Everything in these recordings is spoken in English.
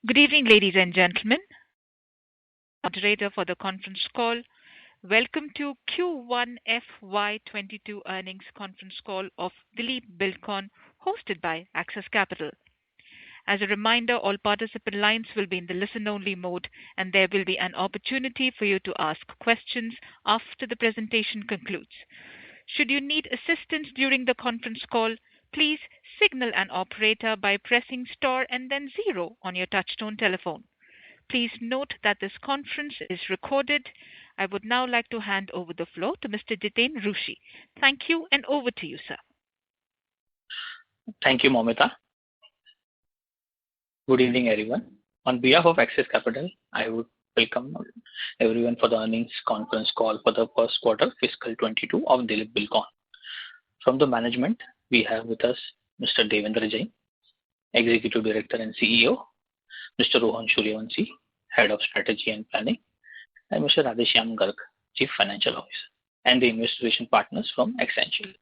Good evening, ladies and gentlemen. Moderator for the conference call. Welcome to Q1 FY22 earnings conference call of Dilip Bilkon, hosted by Axis Capital. As a reminder, all participant lines will be in the listen-only mode, and there will be an opportunity for you to ask questions after the presentation concludes. Should you need assistance during the conference call, please signal an operator by pressing star and then zero on your touchtone telephone. Please note that this conference is recorded. I would now like to hand over the floor to Mr. Jiten Rushi. Thank you, and over to you, sir. Thank you, Momita. Good evening, everyone. On behalf of Axis Capital, I would welcome everyone for the earnings conference call for the first quarter fiscal 22 of Dilip Bilkon. From the management, we have with us Mr. Devendra Jain, Executive Director and CEO, Mr. Rohan Suryavanshi, Head of Strategy and Planning, and Mr. Radheshyam Garg, Chief Financial Officer, and the investigation partners from Accenture.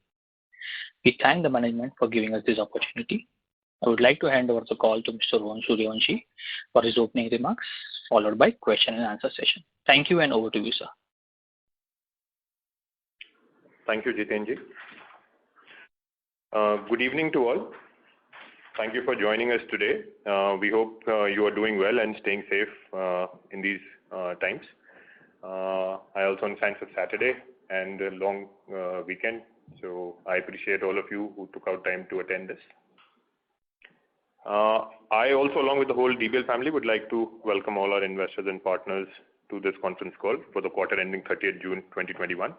We thank the management for giving us this opportunity. I would like to hand over the call to Mr. Rohan Suryavanshi for his opening remarks, followed by question and answer session. Thank you, and over to you, sir. Thank you, Jitenji. Good evening to all. Thank you for joining us today. We hope you are doing well and staying safe in these times. I also understand it's Saturday and a long weekend, so I appreciate all of you who took out time to attend this. I also, along with the whole DBL family, would like to welcome all our investors and partners to this conference call for the quarter ending 30th June 2021.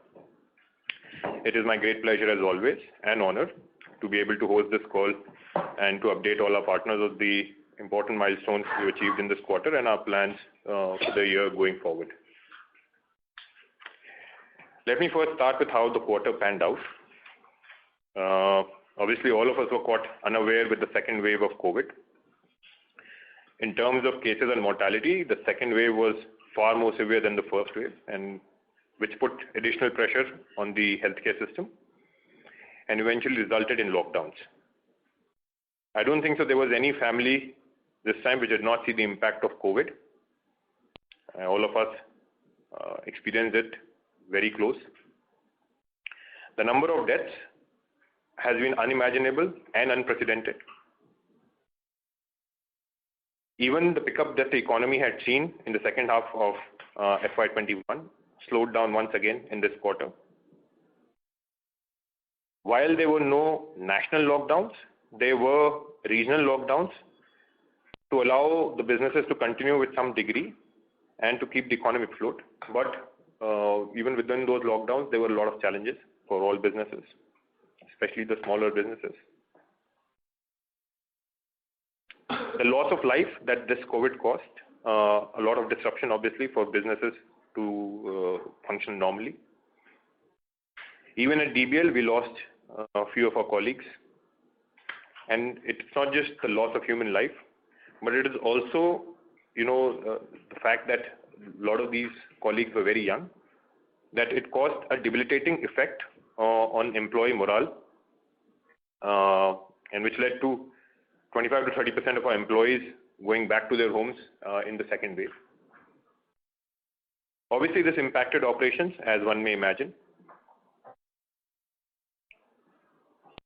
It is my great pleasure, as always, and honor to be able to host this call and to update all our partners of the important milestones we achieved in this quarter and our plans for the year going forward. Let me first start with how the quarter panned out. Obviously, all of us were caught unaware with the second wave of COVID. In terms of cases and mortality, the second wave was far more severe than the first wave, and which put additional pressure on the healthcare system and eventually resulted in lockdowns. I don't think so there was any family this time which did not see the impact of COVID. All of us experienced it very close. The number of deaths has been unimaginable and unprecedented. Even the pickup that the economy had seen in the second half of FY21 slowed down once again in this quarter. While there were no national lockdowns, there were regional lockdowns to allow the businesses to continue with some degree and to keep the economy afloat. But even within those lockdowns, there were a lot of challenges for all businesses, especially the smaller businesses. The loss of life that this COVID caused, a lot of disruption obviously for businesses to function normally. Even at DBL, we lost a few of our colleagues. And it's not just the loss of human life, but it is also, the fact that a lot of these colleagues were very young, that it caused a debilitating effect on employee morale, and which led to 25 to 30% of our employees going back to their homes in the second wave. Obviously, this impacted operations, as one may imagine.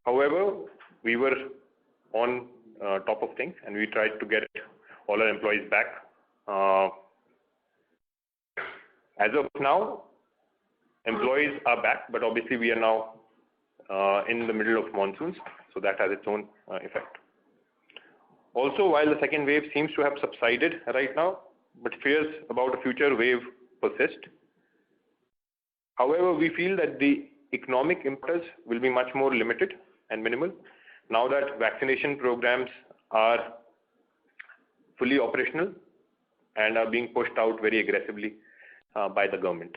However, we were on top of things, and we tried to get all our employees back. As of now, employees are back, but obviously we are now in the middle of monsoons, so that has its own effect. Also, while the second wave seems to have subsided right now, but fears about a future wave persist. However, we feel that the economic impacts will be much more limited and minimal now that vaccination programs are fully operational and are being pushed out very aggressively by the government.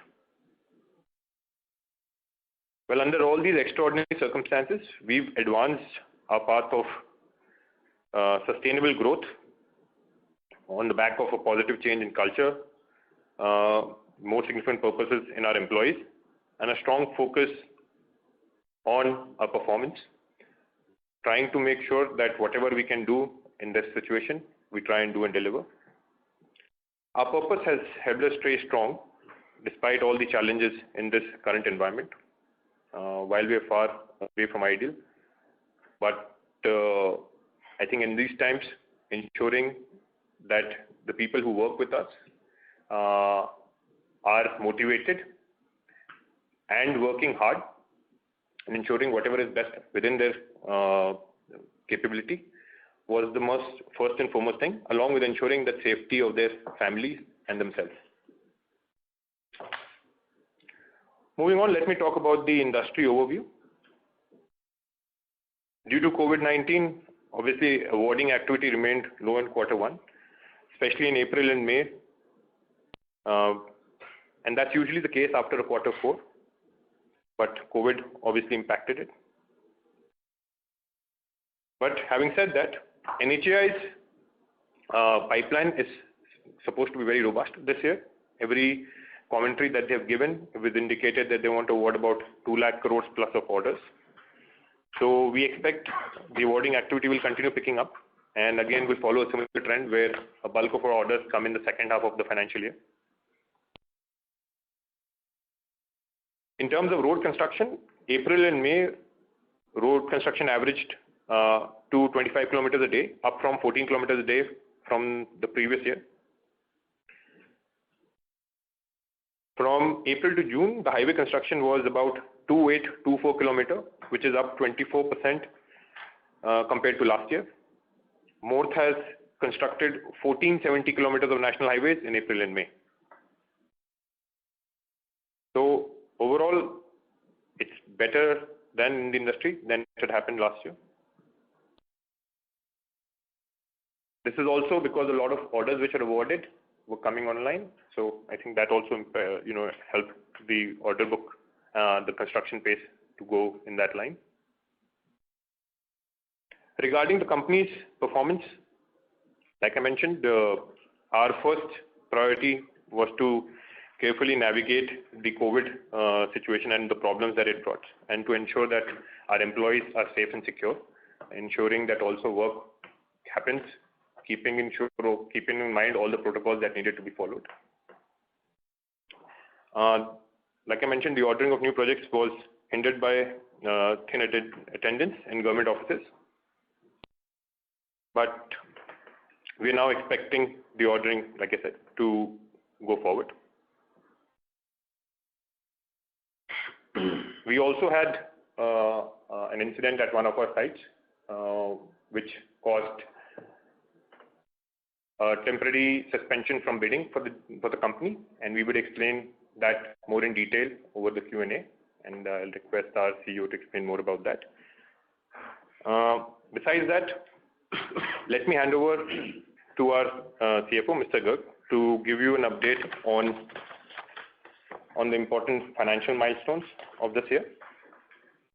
Well, under all these extraordinary circumstances, we've advanced our path of sustainable growth on the back of a positive change in culture, more significant purposes in our employees, and a strong focus on our performance, trying to make sure that whatever we can do in this situation, we try and do and deliver. Our purpose has helped us stay strong despite all the challenges in this current environment. While we are far away from ideal, but I think in these times, ensuring that the people who work with us are motivated and working hard and ensuring whatever is best within their capability was the first and foremost thing, along with ensuring the safety of their families and themselves. Moving on, let me talk about the industry overview. Due to COVID-19, obviously awarding activity remained low in Q1, especially in April and May, and that's usually the case after a Q4, but COVID obviously impacted it. But having said that, NHAI's pipeline is supposed to be very robust this year. Every commentary that they have given was indicated that they want to award about 2 lakh crores plus of orders. So we expect the awarding activity will continue picking up, and again will follow a similar trend where a bulk of our orders come in the second half of the financial year. In terms of road construction, April and May road construction averaged to 25 kilometers a day, up from 14 kilometers a day from the previous year. From April to June, the highway construction was about 2824 kilometer, which is up 24% compared to last year. MoRTH has constructed 1470 kilometers of national highways in April and May. So overall, it's better than in the industry than it had happened last year. This is also because a lot of orders which are awarded were coming online. So I think that also helped the order book, the construction pace to go in that line. Regarding the company's performance, like I mentioned, our first priority was to carefully navigate the COVID situation and the problems that it brought, and to ensure that our employees are safe and secure, ensuring that also work happens, keeping in mind all the protocols that needed to be followed. Like I mentioned, the ordering of new projects was hindered by thin attendance in government offices, but we are now expecting the ordering, like I said, to go forward. We also had an incident at one of our sites, which caused a temporary suspension from bidding for the company, and we would explain that more in detail over the Q&A, and I'll request our CEO to explain more about that. Besides that, let me hand over to our CFO, Mr. Garg, to give you an update on the important financial milestones of this year.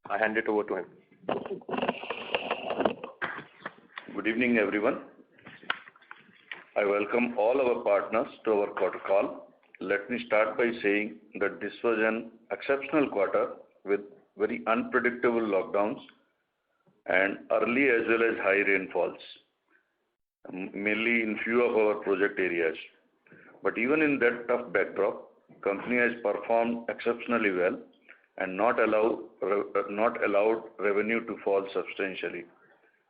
I hand it over to him. Good evening, everyone. I welcome all our partners to our quarter call. Let me start by saying that this was an exceptional quarter with very unpredictable lockdowns and early as well as high rainfalls, mainly in few of our project areas. But even in that tough backdrop, company has performed exceptionally well and not allowed revenue to fall substantially.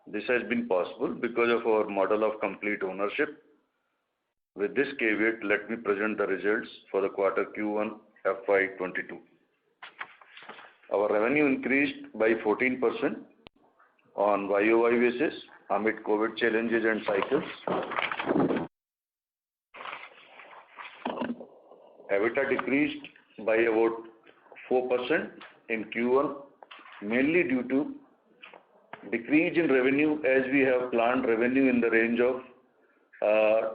This has been possible because of our model of complete ownership. With this caveat, let me present the results for the quarter Q1 FY22. Our revenue increased by 14% on YOY basis amid COVID challenges and cycles. EBITDA decreased by about 4% in Q1, mainly due to decrease in revenue, as we have planned revenue in the range of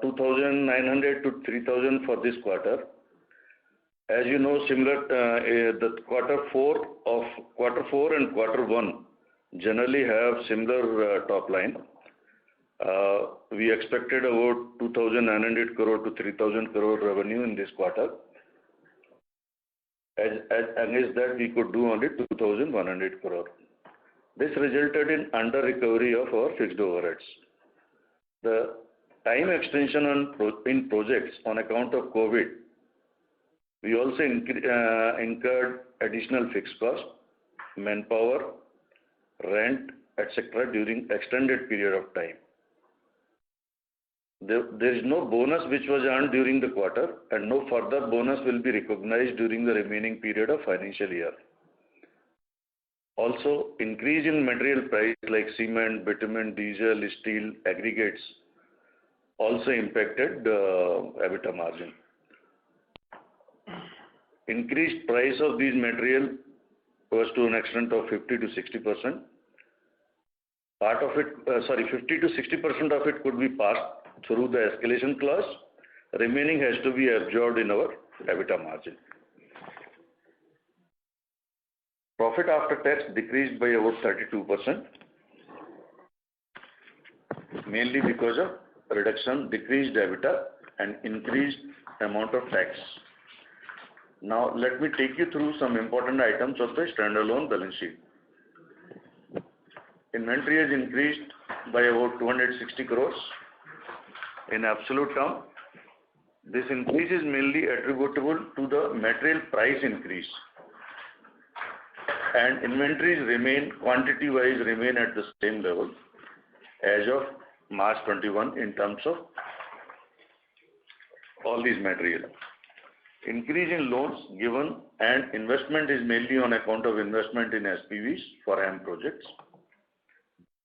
2,900 to 3,000 for this quarter. As you know, similar the quarter four and quarter one generally have similar top line. We expected about 2,900 crore to 3,000 crore revenue in this quarter. Against that, we could do only 2,100 crore. This resulted in under recovery of our fixed overheads. The time extension in projects on account of COVID, we also incurred additional fixed cost, manpower, rent, etc. during extended period of time. There is no bonus which was earned during the quarter, and no further bonus will be recognized during the remaining period of financial year. Also, increase in material price like cement, bitumen, diesel, steel, aggregates also impacted EBITDA margin. Increased price of these material was to an extent of 50 to 60%. 50 to 60% of it could be passed through the escalation clause. Remaining has to be absorbed in our EBITDA margin. Profit after tax decreased by about 32%, mainly because of decreased EBITDA and increased amount of tax. Now, let me take you through some important items of the standalone balance sheet. Inventory has increased by about 260 crores. In absolute term, this increase is mainly attributable to the material price increase, and inventories quantity-wise remain at the same level as of March 21 in terms of all these material. Increase in loans given and investment is mainly on account of investment in SPVs for HAM projects.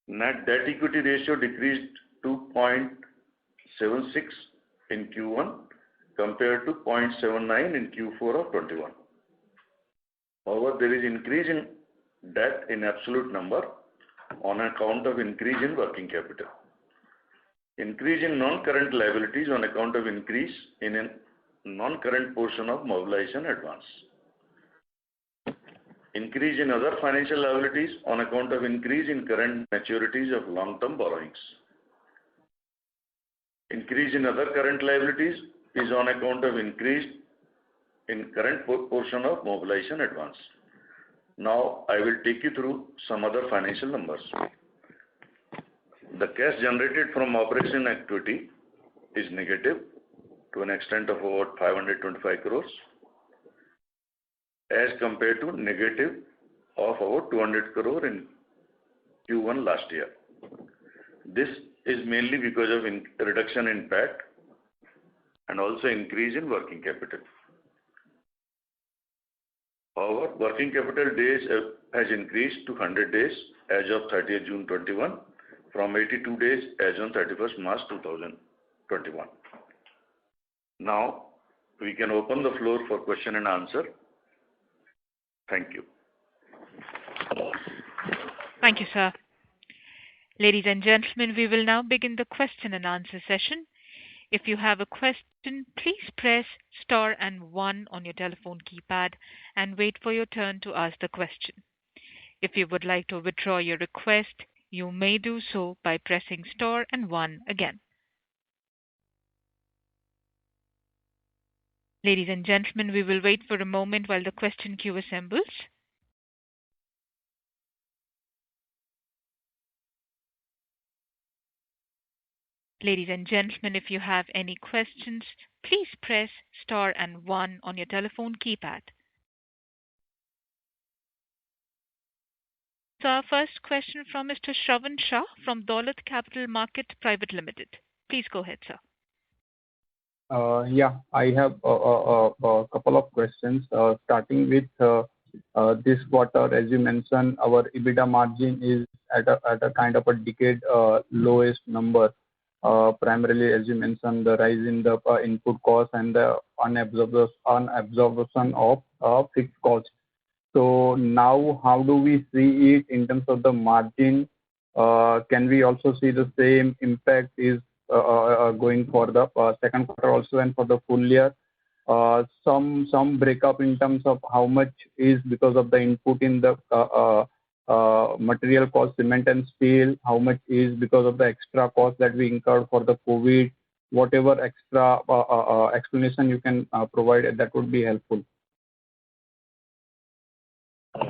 Net debt equity ratio decreased to 0.76 in Q1 compared to 0.79 in Q4 of 21. However, there is increase in debt in absolute number on account of increase in working capital. Increase in non-current liabilities on account of increase in a non-current portion of mobilization advance. Increase in other financial liabilities on account of increase in current maturities of long-term borrowings. Increase in other current liabilities is on account of increase in current portion of mobilization advance. Now, I will take you through some other financial numbers. The cash generated from operation activity is negative to an extent of about 525 crores as compared to negative of about 200 crore in Q1 last year. This is mainly because of reduction in PAT and also increase in working capital. However, working capital days has increased to 100 days as of 30th June 21 from 82 days as on 31st March 2021. Now, we can open the floor for question and answer. Thank you. Thank you, sir. Ladies and gentlemen, we will now begin the question and answer session. If you have a question, please press star and 1 on your telephone keypad and wait for your turn to ask the question. If you would like to withdraw your request, you may do so by pressing star and 1 again. Ladies and gentlemen, we will wait for a moment while the question queue assembles. Ladies and gentlemen, if you have any questions, please press star and 1 on your telephone keypad. So our first question from Mr. Shravan Shah from Dolat Capital Market Private Limited. Please go ahead, sir. I have a couple of questions. Starting with this quarter, as you mentioned, our EBITDA margin is at a kind of a decade lowest number. Primarily, as you mentioned, the rise in the input cost and the unabsorption of fixed costs. So now, how do we see it in terms of the margin? Can we also see the same impact is going for the second quarter also and for the full year? Some breakup in terms of how much is because of the input in the material cost, cement and steel, how much is because of the extra cost that we incurred for the COVID, whatever extra explanation you can provide, that would be helpful.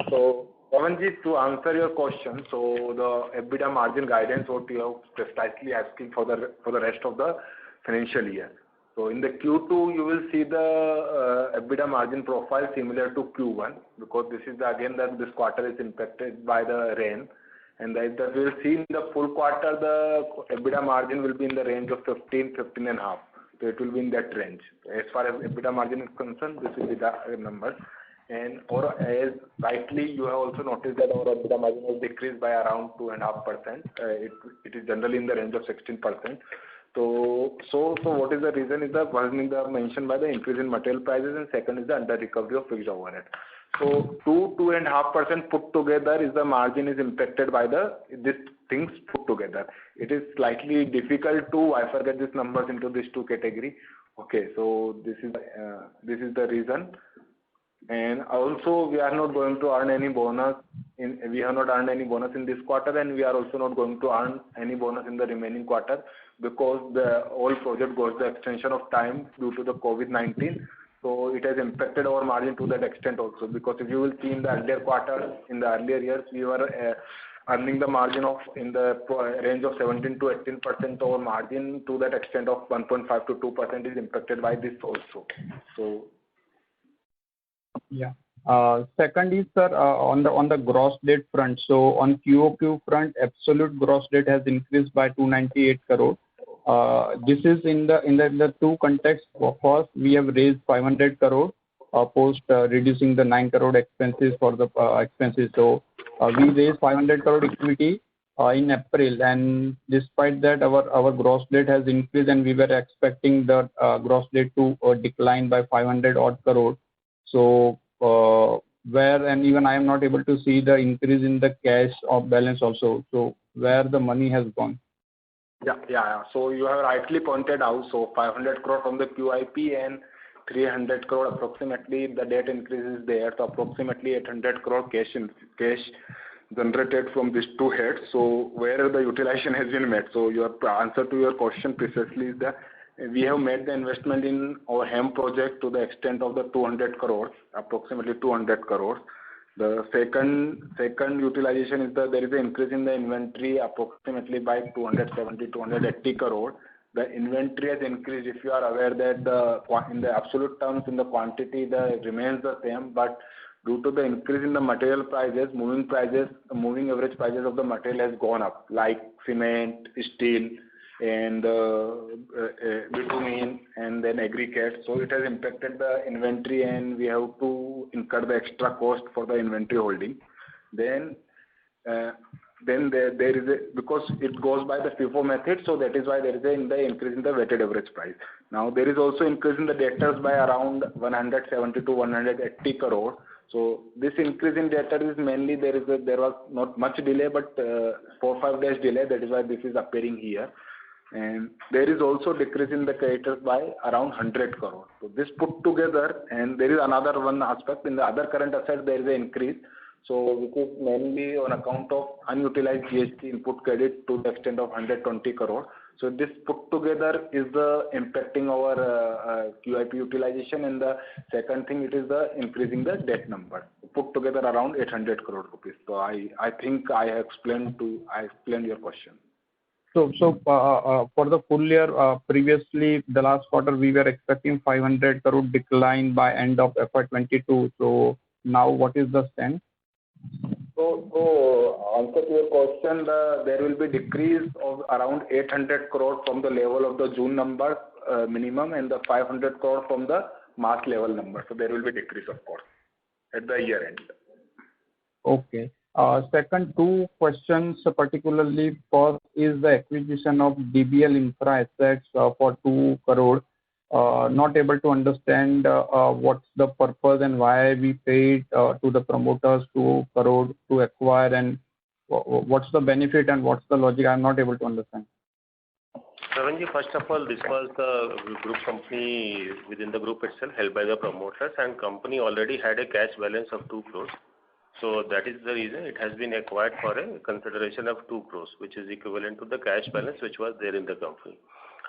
So Pavanji, to answer your question, so the EBITDA margin guidance, what you have precisely asking for the rest of the financial year. So in the Q2, you will see the EBITDA margin profile similar to Q1, because this is again that this quarter is impacted by the rain, and that we will see in the full quarter the EBITDA margin will be in the range of 15.5. So it will be in that range. As far as EBITDA margin is concerned, this will be the number. And or as rightly you have also noticed that our EBITDA margin has decreased by around 2.5%. It is generally in the range of 16%. So what is the reason is the one is the mentioned by the increase in material prices, and second is the under recovery of fixed overhead. So 2.5% put together is the margin is impacted by these things put together. It is slightly difficult to bifurcate these numbers into these two category. Okay, so this is the reason. And also we are not going to earn any bonus we have not earned any bonus in this quarter, and we are also not going to earn any bonus in the remaining quarter, because the whole project goes the extension of time due to the COVID-19. So it has impacted our margin to that extent also, because if you will see in the earlier quarter, in the earlier years, we were earning the margin of in the range of 17 to 18%. Our margin to that extent of 1.5 to 2% is impacted by this also. So yeah. Second is, sir, on the gross debt front. So on QOQ front, absolute gross debt has increased by 298 crore. This is in the two contexts. First, we have raised 500 crore post reducing the 9 crore expenses for the expenses. So we raised 500 crore equity in April, and despite that, our gross debt has increased, and we were expecting the gross debt to decline by 500 odd crore. So where, and even I am not able to see the increase in the cash of balance also. So where the money has gone? Yeah. So you have rightly pointed out. So 500 crore from the QIP and 300 crore approximately the debt increase is there. So approximately 800 crore cash generated from these two heads. So where the utilization has been met. So your answer to your question precisely is that we have made the investment in our HEM project to the extent of the 200 crores, approximately 200 crores. The second utilization is that there is an increase in the inventory approximately by 280 crore. The inventory has increased. If you are aware that in the absolute terms, in the quantity, remains the same, but due to the increase in the material prices, moving average prices of the material has gone up, like cement, steel, and bitumen, and then aggregate. So it has impacted the inventory, and we have to incur the extra cost for the inventory holding. Then there is because it goes by the FIFO method, so that is why there is the increase in the weighted average price. Now there is also increase in the debtors by around 170 to 180 crore. So this increase in debtor is mainly there was not much delay, but 4-5 days delay. That is why this is appearing here. And there is also decrease in the creditors by around 100 crore. So this put together, and there is another one aspect in the other current assets, there is an increase. So which is mainly on account of unutilized GST input credit to the extent of 120 crore. So this put together is the impacting our QIP utilization, and the second thing, it is the increasing the debt number. Put together around 800 crore rupees. So I think I explained your question. So for the full year, previously the last quarter we were expecting 500 crore decline by end of FY22. So now what is the stand? So answer to your question, there will be decrease of around 800 crore from the level of the June number minimum, and the 500 crore from the March level number. So there will be decrease, of course, at the year end. Okay. Second, two questions, particularly first is the acquisition of DBL Infra assets for 2 crore. Not able to understand what's the purpose and why we paid to the promoters 2 crore to acquire, and what's the benefit and what's the logic. I'm not able to understand. Pavanji, first of all, this was the group company within the group itself held by the promoters, and company already had a cash balance of 2 crores. So that is the reason it has been acquired for a consideration of 2 crores, which is equivalent to the cash balance which was there in the company.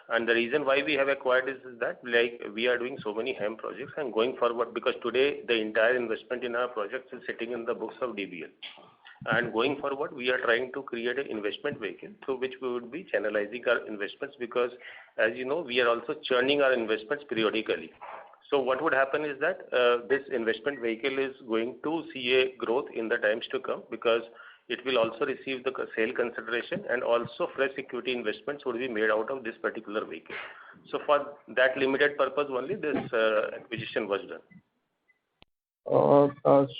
And the reason why we have acquired is that like we are doing so many HAM projects and going forward, because today the entire investment in our projects is sitting in the books of DBL. And going forward, we are trying to create an investment vehicle through which we would be channelizing our investments, because as you know, we are also churning our investments periodically. So what would happen is that this investment vehicle is going to see a growth in the times to come, because it will also receive the sale consideration, and also fresh equity investments would be made out of this particular vehicle. So for that limited purpose only this acquisition was done.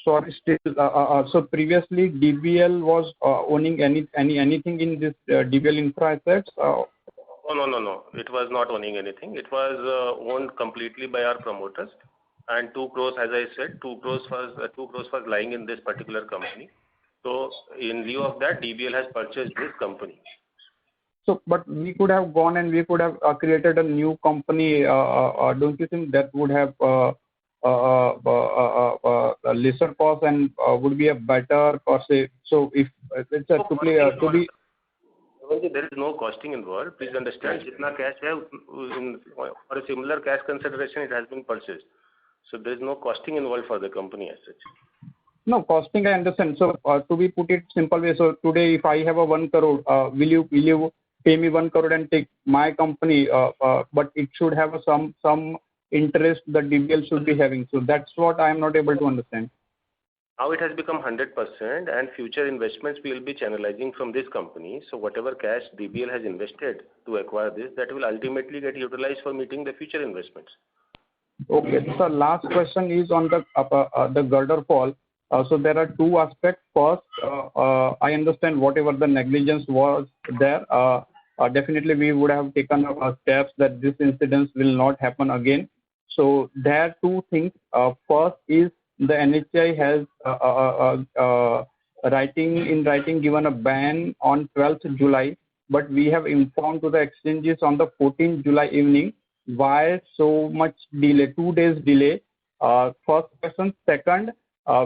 Sorry, still, so previously DBL was owning anything in this DBL Infra assets? No. It was not owning anything. It was owned completely by our promoters, and 2 crores, as I said, 2 crores was lying in this particular company. So in lieu of that, DBL has purchased this company. So, but we could have gone and we could have created a new company. Don't you think that would have lesser cost and would be a better cost? So if it's a to be. There is no costing involved. Please understand, jitna cash hai, for a similar cash consideration it has been purchased. So there is no costing involved for the company as such. No, costing I understand. So to be put it simple way, so today if I have a 1 crore, will you pay me 1 crore and take my company? But it should have some interest that DBL should be having. So that's what I am not able to understand. Now it has become 100%, and future investments we will be channelizing from this company. So whatever cash DBL has invested to acquire this, that will ultimately get utilized for meeting the future investments. Okay. So last question is on the girder fall. So there are 2 aspects. First, I understand whatever the negligence was there. Definitely we would have taken steps that this incident will not happen again. So there are 2 things. First is the NHAI has in writing given a ban on 12th July, but we have informed to the exchanges on the 14th July evening. Why so much delay? 2 days delay. First question. Second,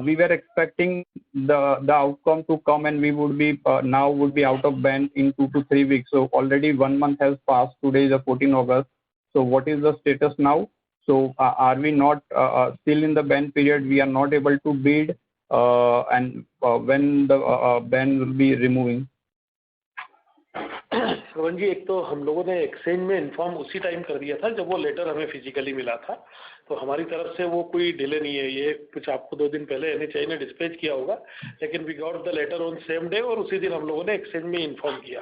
we were expecting the outcome to come, and we would be now would be out of ban in 2 to 3 weeks. So already 1 month has passed. Today is the 14th August. So what is the status now? So are we not still in the ban period? We are not able to bid, and when the ban will be removing? श्रवण जी, एक तो हम लोगों ने exchange में inform उसी time कर दिया था जब वो लेटर हमें फिजिकली मिला था, तो हमारी तरफ से वो कोई डिले नहीं है. ये कुछ आपको 2 दिन पहले NHAI ने डिस्पैच किया होगा, लेकिन we got the letter on same day और उसी दिन हम लोगों ने एक्सचेंज में इन्फॉर्म किया.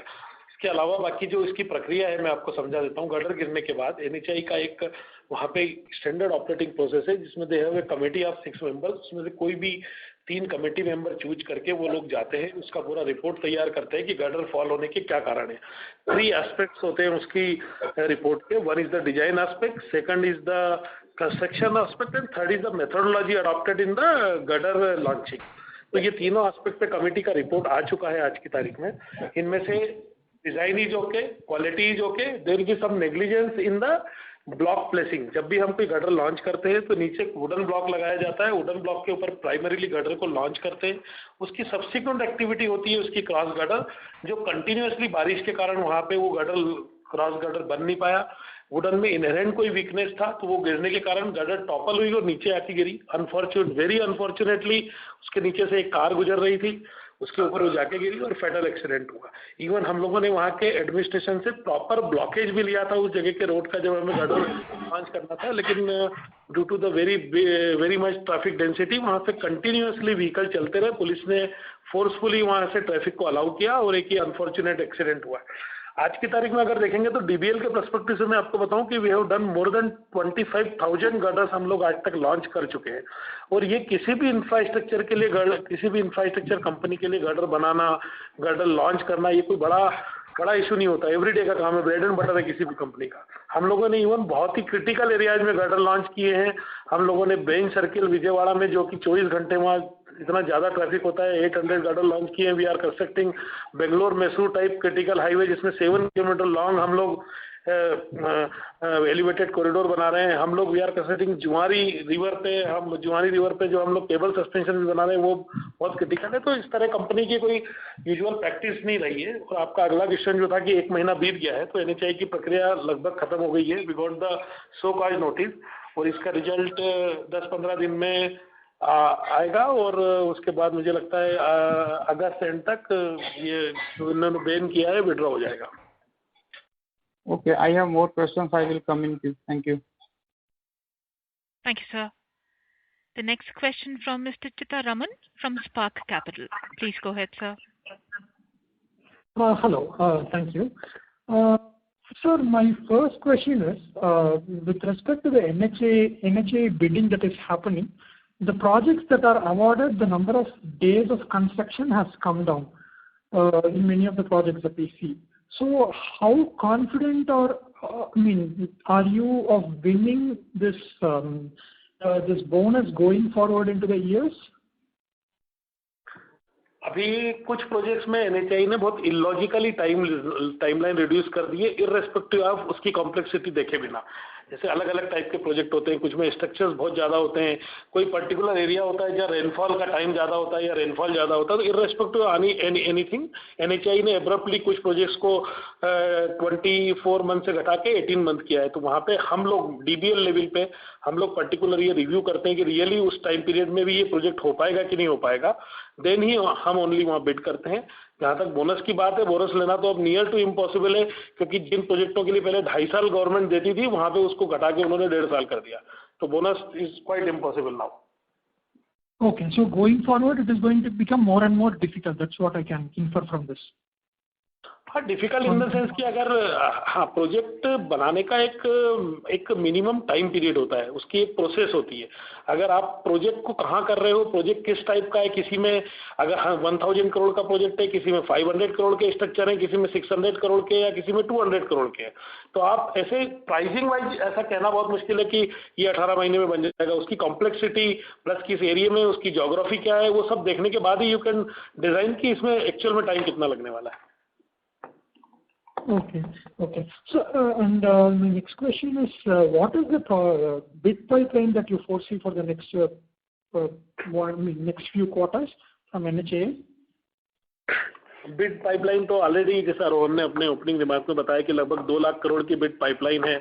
इसके अलावा बाकी जो इसकी प्रक्रिया है मैं आपको समझा देता हूँ. गर्डर गिरने के बाद NHAI का एक वहाँ पे स्टैंडर्ड ऑपरेटिंग प्रोसेस है जिसमें they have a committee of 6 members. उसमें से कोई भी 3 कमेटी मेंबर चूज करके वो लोग जाते हैं, उसका पूरा रिपोर्ट तैयार करते हैं कि गर्डर फॉल होने के क्या कारण है. 3 एस्पेक्ट्स होते हैं उसकी रिपोर्ट के. 1 is the design aspect, second is the construction aspect, and third is the methodology adopted in the girder launching. तो ये तीनों एस्पेक्ट पे कमेटी का रिपोर्ट आ चुका है आज की तारीख में. इनमें से design is okay, quality is okay, there is some negligence in the block placing. जब भी हम कोई गर्डर लॉन्च करते हैं तो नीचे वुडन ब्लॉक लगाया जाता है, वुडन ब्लॉक के ऊपर प्राइमरीली गर्डर को लॉन्च करते हैं. उसकी सब्सिक्वेंट एक्टिविटी होती है उसकी क्रॉस गर्डर, जो कंटिन्यूअसली बारिश के कारण वहाँ पे वो गर्डर क्रॉस गर्डर बन नहीं पाया. वुडन में इनहेरेंट कोई वीकनेस था तो वो गिरने के कारण गर्डर टॉपल हुई और नीचे आती गिरी. वेरी अनफॉर्चुनेटली उसके नीचे से एक कार गुजर रही थी, उसके ऊपर वो जाके गिरी और फेटल एक्सीडेंट हुआ. इवन हम लोगों ने वहाँ के एडमिनिस्ट्रेशन से प्रॉपर ब्लॉकेज भी लिया था उस जगह के रोड का जब हमें गर्डर लॉन्च करना था, लेकिन due to the very much traffic density वहाँ पे कंटिन्यूअसली व्हीकल चलते रहे. पुलिस ने फोर्सफुली वहाँ से ट्रैफिक को अलाउ किया और एक ही अनफॉर्चुनेट एक्सीडेंट हुआ. आज की तारीख में अगर देखेंगे तो DBL के पर्सपेक्टिव से मैं आपको बताऊं कि we have done more than 25,000 girders हम लोग आज तक लॉन्च कर चुके हैं. और ये किसी भी इंफ्रास्ट्रक्चर के लिए किसी भी इंफ्रास्ट्रक्चर कंपनी के लिए गर्डर बनाना, गर्डर लॉन्च करना ये कोई बड़ा इशू नहीं होता. एवरीडे का काम है, ब्रेड एंड बटर है किसी भी कंपनी का. हम लोगों ने इवन बहुत ही क्रिटिकल एरियाज में गर्डर लॉन्च किए हैं. हम लोगों ने बेंच सर्किल विजयवाड़ा में, जो कि 24 घंटे वहाँ इतना ज़्यादा ट्रैफिक होता है, 800 गर्डर लॉन्च किए हैं. We are constructing Bangalore Mysore type critical highway जिसमें 7 किलोमीटर लॉन्ग हम लोग एलिवेटेड कॉरिडोर बना रहे हैं हम लोग। वी आर कंस्ट्रक्टिंग जुआरी रिवर पे जो हम लोग केबल सस्पेंशन भी बना रहे हैं, वो बहुत क्रिटिकल है। तो इस तरह कंपनी की कोई यूजुअल प्रैक्टिस नहीं रही है। और आपका अगला क्वेश्चन जो था कि 1 महीना बीत गया है, तो NHAI की प्रक्रिया लगभग खत्म हो गई है। We got the show cause notice और इसका रिजल्ट 10-15 दिन में आएगा और उसके बाद मुझे लगता है अगस्त एंड तक ये जो इन्होंने बैन किया है विड्रॉ हो जाएगा। Okay, I have more questions. I will come in queue. Thank you. Thank you, sir. The next question from Mr. Chitta Raman from Spark Capital. Please go ahead, sir. Hello. Thank you. Sir, my first question is, with respect to the NHAI bidding that is happening, the projects that are awarded, the number of days of construction has come down in many of the projects that we see. So how confident are you of winning this bonus going forward into the years? अभी कुछ projects में NHAI ने बहुत illogically timeline reduce कर दी है, irrespective of उसकी complexity देखे बिना। जैसे अलग अलग टाइप के प्रोजेक्ट होते हैं, कुछ में स्ट्रक्चर्स बहुत ज़्यादा होते हैं, कोई पर्टिकुलर एरिया होता है जहाँ रेनफॉल का टाइम ज़्यादा होता है या रेनफॉल ज़्यादा होता है। तो इररेस्पेक्टिव एनीथिंग NHAI ने एब्रप्टली कुछ प्रोजेक्ट्स को 24 मंथ से घटा के 18 मंथ किया है। तो वहाँ पे हम लोग DBL लेवल पे हम लोग पर्टिकुलर ये रिव्यू करते हैं कि रियली उस टाइम पीरियड में भी ये प्रोजेक्ट हो पाएगा कि नहीं हो पाएगा, देन ही हम ओनली वहाँ बिड करते हैं। जहाँ तक बोनस की बात है, बोनस लेना तो अब नियर टू इम्पॉसिबल है, क्योंकि जिन प्रोजेक्टों के लिए पहले 2.5 साल गवर्नमेंट देती थी, वहाँ पे उसको घटा के उन्होंने 1.5 साल कर दिया। तो bonus is quite impossible now. Okay, so going forward it is going to become more and more difficult. That's what I can infer from this. हाँ, डिफिकल्ट इन द सेंस कि अगर प्रोजेक्ट बनाने का एक मिनिमम टाइम पीरियड होता है, उसकी एक प्रोसेस होती है। अगर आप प्रोजेक्ट को कहाँ कर रहे हो, प्रोजेक्ट किस टाइप का है, किसी में अगर 1000 करोड़ का प्रोजेक्ट है, किसी में 500 करोड़ के स्ट्रक्चर है, किसी में 600 करोड़ के या किसी में 200 करोड़ के, तो आप ऐसे प्राइसिंग वाइज ऐसा कहना बहुत मुश्किल है कि ये 18 महीने में बन जाएगा। उसकी कॉम्प्लेक्सिटी प्लस किस एरिया में उसकी जोग्राफी क्या है, वो सब देखने के बाद ही यू कैन डिजाइन कि इसमें एक्चुअल में टाइम कितना लगने वाला है। Okay. So, and my next question is, what is the bid pipeline that you foresee for the next next few quarters from NHAI? Bid pipeline तो ऑलरेडी जैसा रोहन ने अपने ओपनिंग रिमार्क में बताया कि लगभग 2 लाख करोड़ की बिड पाइपलाइन है।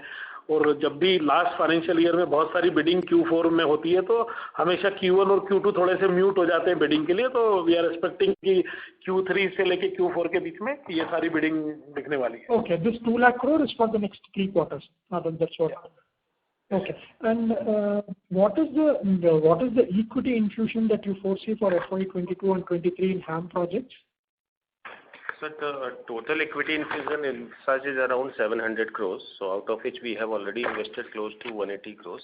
और जब भी लास्ट फाइनेंशियल ईयर में बहुत सारी बिडिंग Q4 में होती है, तो हमेशा Q1 और Q2 थोड़े से म्यूट हो जाते हैं बिडिंग के लिए। तो वी आर एक्सपेक्टिंग कि Q3 से लेके Q4 के बीच में ये सारी बिडिंग दिखने वाली है। Okay, this 2 lakh crore is for the next 3 quarters. That's what. Yeah. Okay, and what is the equity infusion that you foresee for FY22 and 23 in HAM projects? So the total equity infusion in such is around 700 crores. So out of which we have already invested close to 180 crores.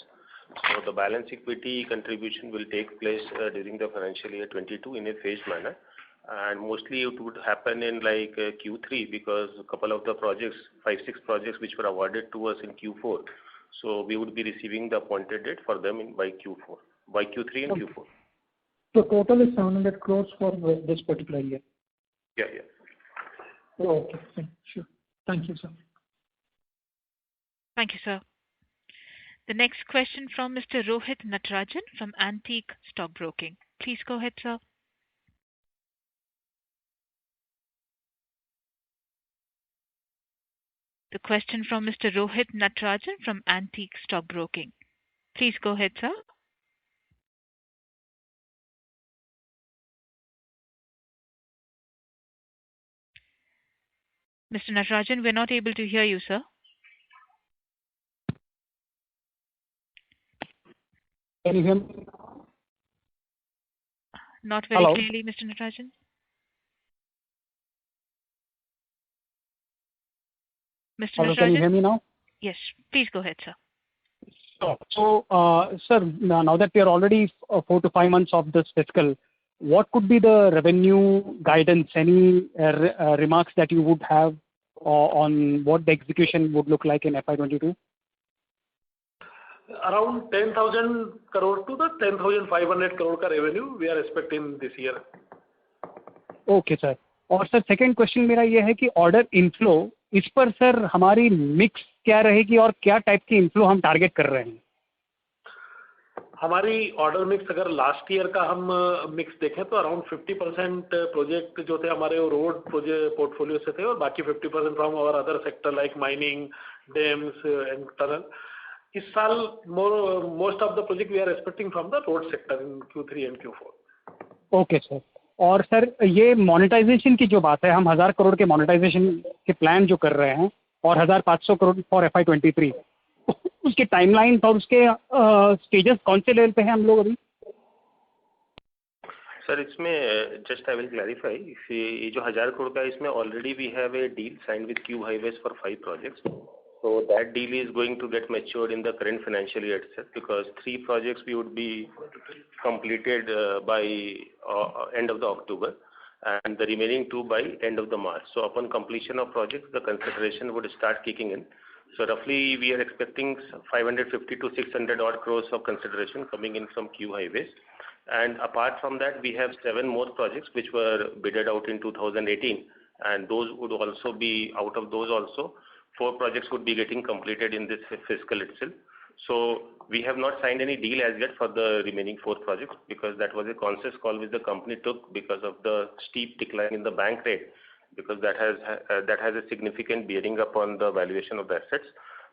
So the balance equity contribution will take place during the financial year 22 in a phased manner. And mostly it would happen in like Q3, because a couple of the projects, 5-6 projects which were awarded to us in Q4. So we would be receiving the appointed date for them by Q3 and Q4. So total is 700 crores for this particular year. Yeah. Oh, okay, sure. Thank you, sir. Thank you, sir. The next question from Mr. Rohit Natarajan from Antique Stock Broking. Please go ahead, sir. The question from Mr. Rohit Natarajan from Antique Stock Broking. Please go ahead, sir. Mr. Natarajan, we're not able to hear you, sir. Can you hear me? Not very Hello. clearly, Mr. Natarajan. Mr. Hello, Natarajan? can you hear me now? Yes, please go ahead, sir. So, sir, now that we are already 4 to 5 months of this fiscal, what could be the revenue guidance? Any remarks that you would have on what the execution would look like in FY22? Around 10,000 crore to the 10,500 crore का revenue we are expecting this year. Okay, sir. और sir second question मेरा ये है कि order inflow इस पर sir हमारी mix क्या रहेगी और क्या टाइप की इनफ्लो हम टारगेट कर रहे हैं? हमारी ऑर्डर मिक्स अगर लास्ट ईयर का हम मिक्स देखें तो अराउंड 50% प्रोजेक्ट जो थे हमारे वो रोड प्रोजेक्ट पोर्टफोलियो से थे और बाकी 50% from our other sector like mining, dams and tunnel. इस साल most of the project we are expecting from the road sector in Q3 and Q4. Okay sir. और सर ये मोनेटाइजेशन की जो बात है, हम 1000 करोड़ के मोनेटाइजेशन के प्लान जो कर रहे हैं और 1500 करोड़ फॉर FY23, उसके टाइमलाइन और उसके स्टेजेस कौन से लेवल पे हैं हम लोग अभी? सर इसमें जस्ट आई विल क्लैरिफाई, ये जो 1000 करोड़ का है इसमें already we have a deal signed with cube highways for 5 projects. So that deal is going to get matured in the current financial year itself, because 3 projects we would be completed by end of the October, and the remaining 2 by end of the March. So upon completion of projects, the consideration would start kicking in. So roughly we are expecting 550 to 600 odd crores of consideration coming in from Q Highways. And apart from that, we have 7 more projects which were bidded out in 2018, and those would also be, out of those also 4 projects would be getting completed in this fiscal itself. So we have not signed any deal as yet for the remaining 4 projects, because that was a conscious call which the company took because of the steep decline in the bank rate, because that has a significant bearing upon the valuation of the assets.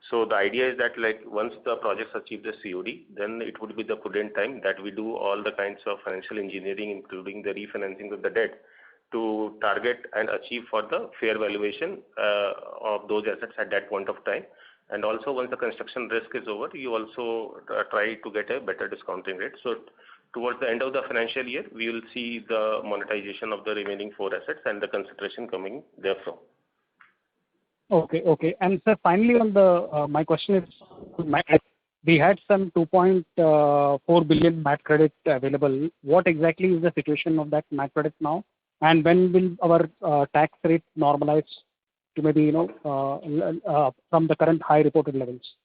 So the idea is that, like, once the projects achieve the COD, then it would be the prudent time that we do all the kinds of financial engineering, including the refinancing of the debt, to target and achieve for the fair valuation of those assets at that point of time. And also, once the construction risk is over, you also try to get a better discounting rate. So towards the end of the financial year, we will see the monetization of the remaining 4 assets and the consideration coming therefrom. Okay. And sir, finally on the my question is, we had some 2.4 billion MAT credit available. What exactly is the situation of that MAT credit now? And when will our tax rate normalize to maybe, from the current high reported levels?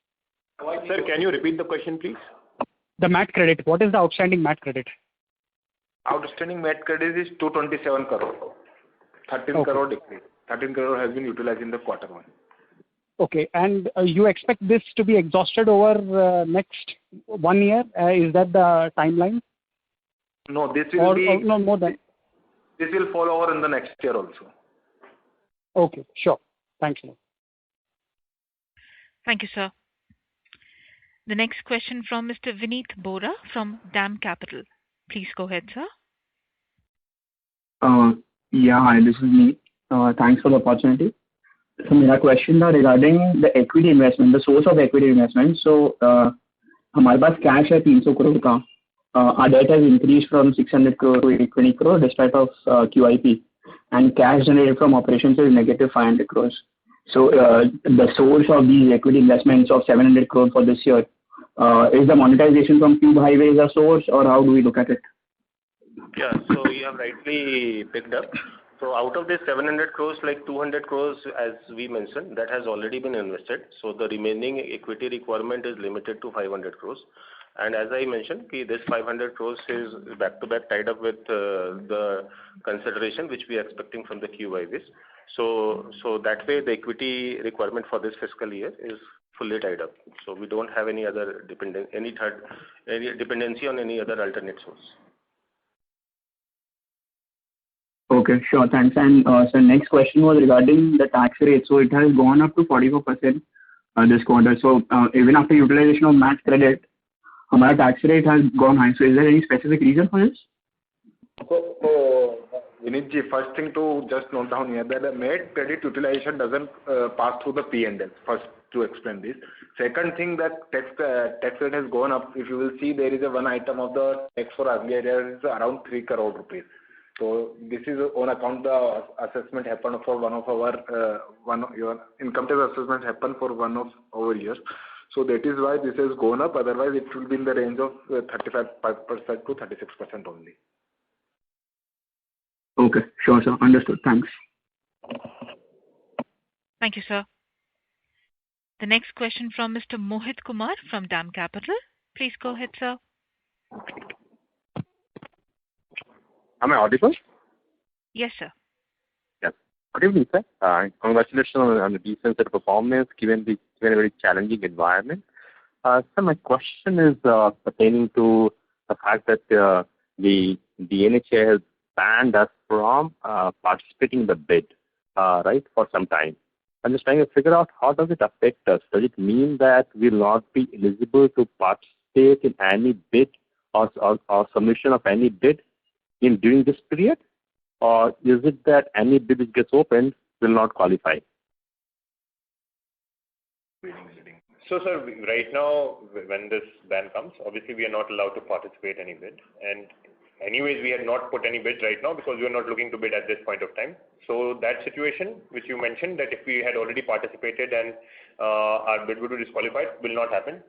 Sir, can you repeat the question, please? The MAT credit. What is the outstanding MAT credit? Outstanding MAT credit is 227 crore. 13 crore decrease. 13 crore has been utilized in the Q1. Okay. And you expect this to be exhausted over next 1 year? Is that the timeline? No, this will be... no, more than... This will fall over in the next year also. Okay, sure. Thanks a lot. Thank you, sir. The next question from Mr. Vineet Bora from DAM Capital. Please go ahead, sir. Yeah, hi, this is me. Thanks for the opportunity. So my question is regarding the equity investment, the source of equity investment. So हमारे पास cash है 300 crore का. Our debt has increased from 600 crore to 820 crore despite of QIP, and cash generated from operations is negative 500 crores. So the source of these equity investments of 700 crore for this year, is the monetization from Cube Highways a source, or how do we look at it? Yeah, so you have rightly picked up. So out of this 700 crores, like 200 crores, as we mentioned, that has already been invested. So the remaining equity requirement is limited to 500 crores. And as I mentioned, this 500 crores is back-to-back tied up with the consideration which we are expecting from the Cube Highways. So that way the equity requirement for this fiscal year is fully tied up. So we don't have any other dependency on any other alternate source. Okay, sure, thanks. And so next question was regarding the tax rate. So it has gone up to 44% this quarter. So even after utilization of MAT credit, our tax rate has gone high. So is there any specific reason for this? So Vineet ji, first thing to just note down here that the MAT credit utilization doesn't pass through the P&L. First, to explain this. Second thing, that tax rate has gone up. If you will see, there is a one item of the tax for earlier year is around 3 crore rupees. So this is on account the assessment happened for one of our your income tax assessment happened for one of our years. So that is why this has gone up. Otherwise, it will be in the range of 35% to 36% only. Okay, sure, sir. Understood. Thanks. Thank you, sir. The next question from Mr. Mohit Kumar from DAM Capital. Please go ahead, sir. Am I audible? Yes, sir. Yes. Good evening, sir. Congratulations on the decent set of performance given a very challenging environment. So my question is pertaining to the fact that the NHA has banned us from participating in the bid, right, for some time. I'm just trying to figure out how does it affect us? Does it mean that we'll not be eligible to participate in any bid or submission of any bid during this period? Or is it that any bid that gets opened will not qualify? So, sir, right now, when this ban comes, obviously we are not allowed to participate any bid. And anyways, we had not put any bids right now because we are not looking to bid at this point of time. So that situation, which you mentioned, that if we had already participated and our bid would be disqualified, will not happen,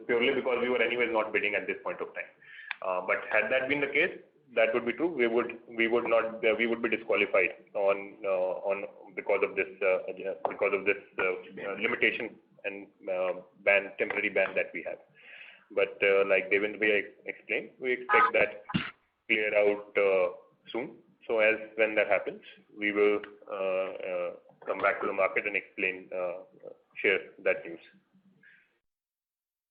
purely because we were anyways not bidding at this point of time. But had that been the case, that would be true. We would be disqualified because of this limitation and temporary ban that we have. But like Devendra explained, we expect that clear out soon. So when that happens, we will come back to the market and share that news.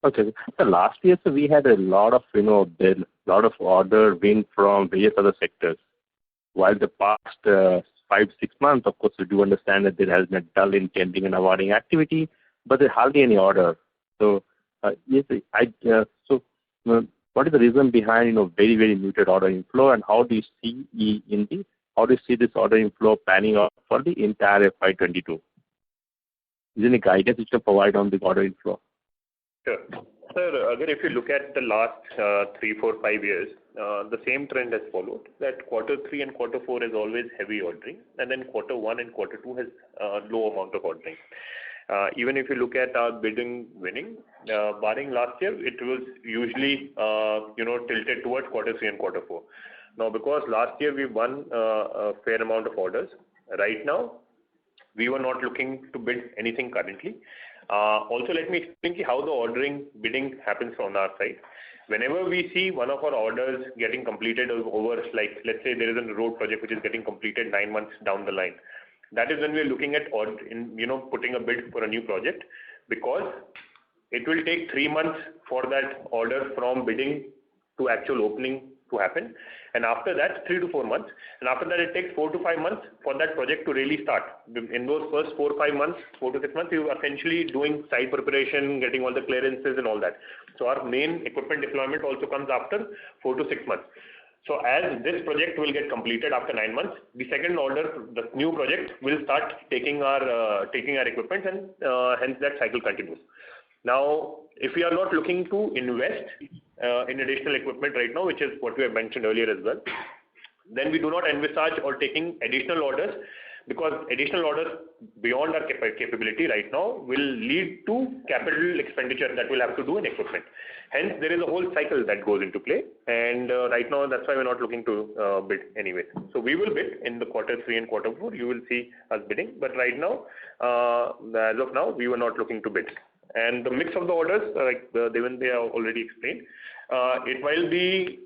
Okay. So last year, so we had a lot of order win from various other sectors. While the past 5-6 months, of course, we do understand that there has been a dull in tendering and awarding activity, but there's hardly any order. So, what is the reason behind very very muted order inflow, and how do you see this order inflow panning out for the entire FY22? Is there any guidance you can provide on the order inflow? Sure. Sir, Agar, if you look at the last 3, 4, 5 years, the same trend has followed, that quarter 3 and quarter 4 is always heavy ordering, and then quarter 1 and quarter 2 has low amount of ordering. Even if you look at our bidding winning, barring last year, it was usually tilted towards quarter 3 and quarter 4. Now, because last year we won a fair amount of orders, right now we were not looking to bid anything currently. Also, let me explain how the bidding happens on our side. Whenever we see one of our orders getting completed over, like let's say there is a road project which is getting completed 9 months down the line, that is when we are looking at putting a bid for a new project, because it will take 3 months for that order from bidding to actual opening to happen, and after that 3 to 4 months, and after that it takes 4 to 5 months for that project to really start. In those first 4 to 6 months, you are essentially doing site preparation, getting all the clearances and all that. So our main equipment deployment also comes after 4 to 6 months. So as this project will get completed after 9 months, the second order, the new project, will start taking our equipment, and hence that cycle continues. Now, if we are not looking to invest in additional equipment right now, which is what we have mentioned earlier as well, then we do not envisage or taking additional orders, because additional orders beyond our capability right now will lead to capital expenditure that we'll have to do in equipment. Hence, there is a whole cycle that goes into play, and right now that's why we're not looking to bid anyway. So we will bid in the quarter 3 and quarter 4. You will see us bidding, but right now, as of now, we were not looking to bid. And the mix of the orders, like Devendra already explained, it will be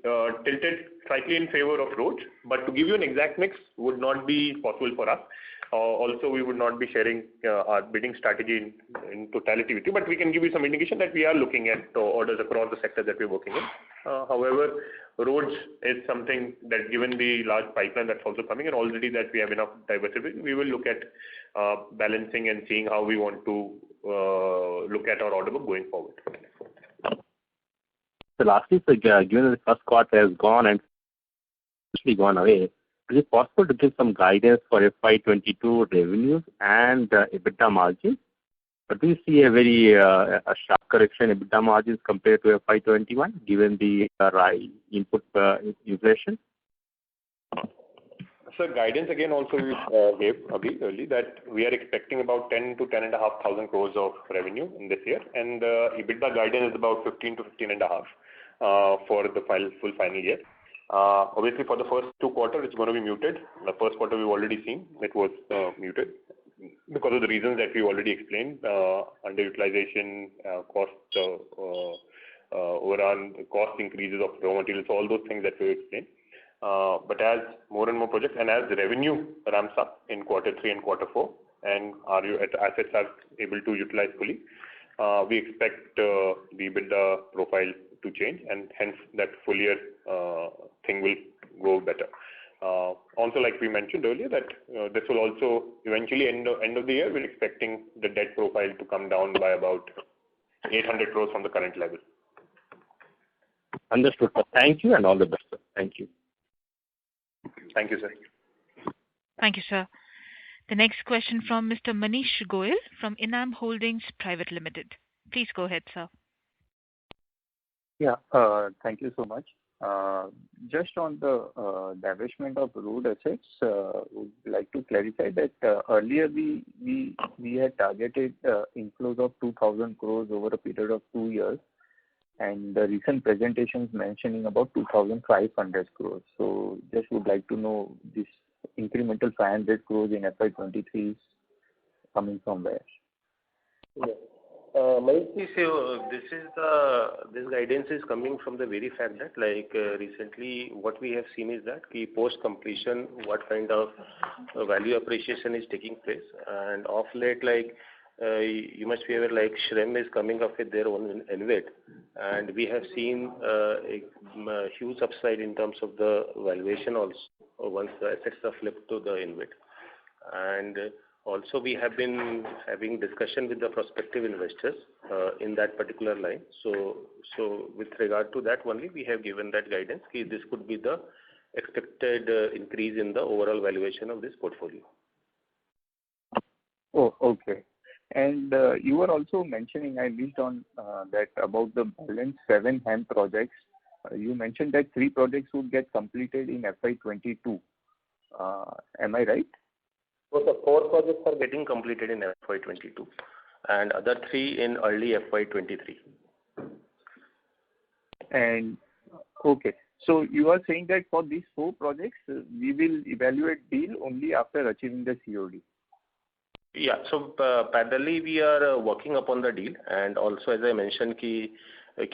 tilted slightly in favor of roads, but to give you an exact mix would not be possible for us. Also, we would not be sharing our bidding strategy in totality with you, but we can give you some indication that we are looking at orders across the sectors that we're working in. However, roads is something that, given the large pipeline that's also coming, and already that we have enough diversity, we will look at balancing and seeing how we want to look at our order book going forward. So lastly, so given the first quarter has gone and actually gone away, is it possible to give some guidance for FY22 revenues and EBITDA margins? But do you see a very sharp correction in EBITDA margins compared to FY21, given the input inflation? So guidance again also we gave early that we are expecting about 10 to 10,500 crores of revenue in this year, and EBITDA guidance is about 15 to 15.5 for the full final year. Obviously, for the first 2 quarters, it's going to be muted. The first quarter we've already seen it was muted because of the reasons that we already explained: underutilization, cost overrun, cost increases of raw materials, all those things that we explained. But as more and more projects and as the revenue ramps up in quarter 3 and quarter 4, and our assets are able to utilize fully, we expect the EBITDA profile to change, and hence that full year thing will go better. Also, like we mentioned earlier, that this will also eventually end of the year, we're expecting the debt profile to come down by about 800 crores from the current level. Understood, sir. Thank you and all the best, sir. Thank you. Thank you, sir. Thank you, sir. The next question from Mr. Manish Goyal from Enam Holdings Private Limited. Please go ahead, sir. Yeah, thank you so much. Just on the divestment of road assets, would like to clarify that earlier we had targeted inflows of 2,000 crores over a period of 2 years, and the recent presentations mentioning about 2,500 crores. So just would like to know this incremental 500 crores in FY23 is coming from where? Yeah. This guidance is coming from the very fact that recently what we have seen is that post completion what kind of value appreciation is taking place, and of late you must be aware Shrem is coming up with their own InvIT, and we have seen a huge upside in terms of the valuation also once the assets are flipped to the InvIT. And also, we have been having discussion with the prospective investors in that particular line. So with regard to that only, we have given that guidance. This could be the expected increase in the overall valuation of this portfolio. Oh, okay. And you were also mentioning, I missed on that about the balance 7 HAM projects. You mentioned that 3 projects would get completed in FY22. Am I right? So the 4 projects are getting completed in FY22 and other 3 in early FY23. And okay, so you are saying that for these 4 projects, we will evaluate deal only after achieving the COD. Yeah, so parallelly we are working upon the deal, and also as I mentioned,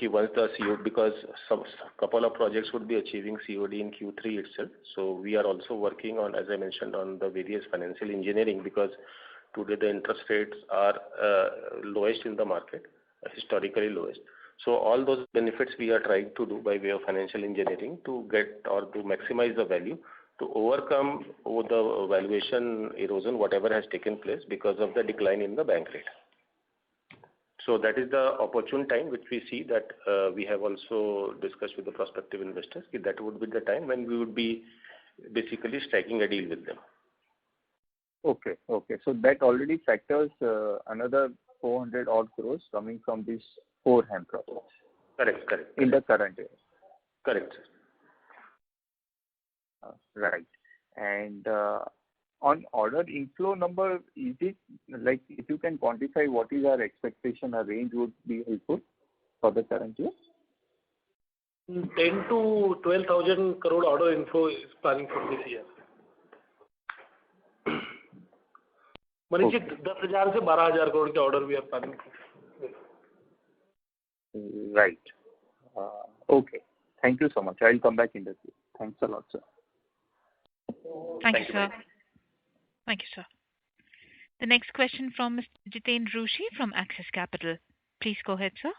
once the COD, because some couple of projects would be achieving COD in Q3 itself. So we are also working on, as I mentioned, on the various financial engineering, because today the interest rates are lowest in the market, historically lowest. So all those benefits we are trying to do by way of financial engineering to get or to maximize the value, to overcome the valuation erosion, whatever has taken place because of the decline in the bank rate. So that is the opportune time which we see that we have also discussed with the prospective investors. That would be the time when we would be basically striking a deal with them. Okay. So that already factors another 400 odd crores coming from these 4 HAM projects. Correct. In the current year. Correct. Right. And on order inflow number, is it like if you can quantify what is our expectation, a range would be helpful for the current year? 10 to 12,000 crore order inflow is planning for this year. Manish, 10,000 से 12,000 crore के order we are planning for. Right. Okay. Thank you so much. I'll come back in the queue. Thanks a lot, sir. Thank you, sir. Thank you, sir. The next question from Mr. Jiten Rushi from Axis Capital. Please go ahead, sir.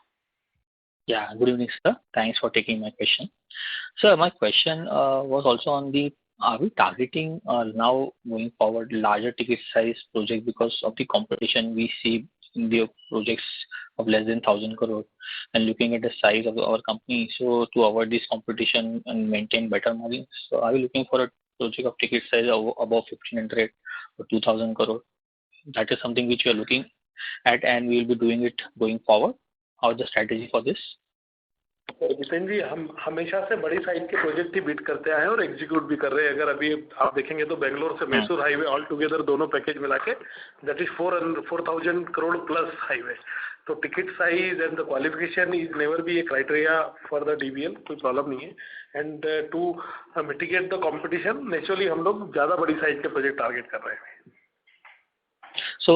Yeah, good evening, sir. Thanks for taking my question. Sir, my question was also on are we targeting now going forward larger ticket size project because of the competition we see in the projects of less than 1,000 crore, and looking at the size of our company, so to avoid this competition and maintain better margins, so are we looking for a project of ticket size above 1,500 or 2,000 crore? That is something which we are looking at, and we will be doing it going forward. How is the strategy for this? Jitendra जी, हम हमेशा से बड़ी size के project ही bid करते आए हैं और execute भी कर रहे हैं. अगर अभी आप देखेंगे तो बेंगलोर से मैसूर हाईवे ऑल टुगेदर दोनों पैकेज मिला के that is 4,000 crore plus highway. तो ticket size and the qualification is never be a criteria for the DBL, कोई प्रॉब्लम नहीं है. And to mitigate the competition, naturally हम लोग ज्यादा बड़ी साइज के प्रोजेक्ट टारगेट कर रहे हैं. So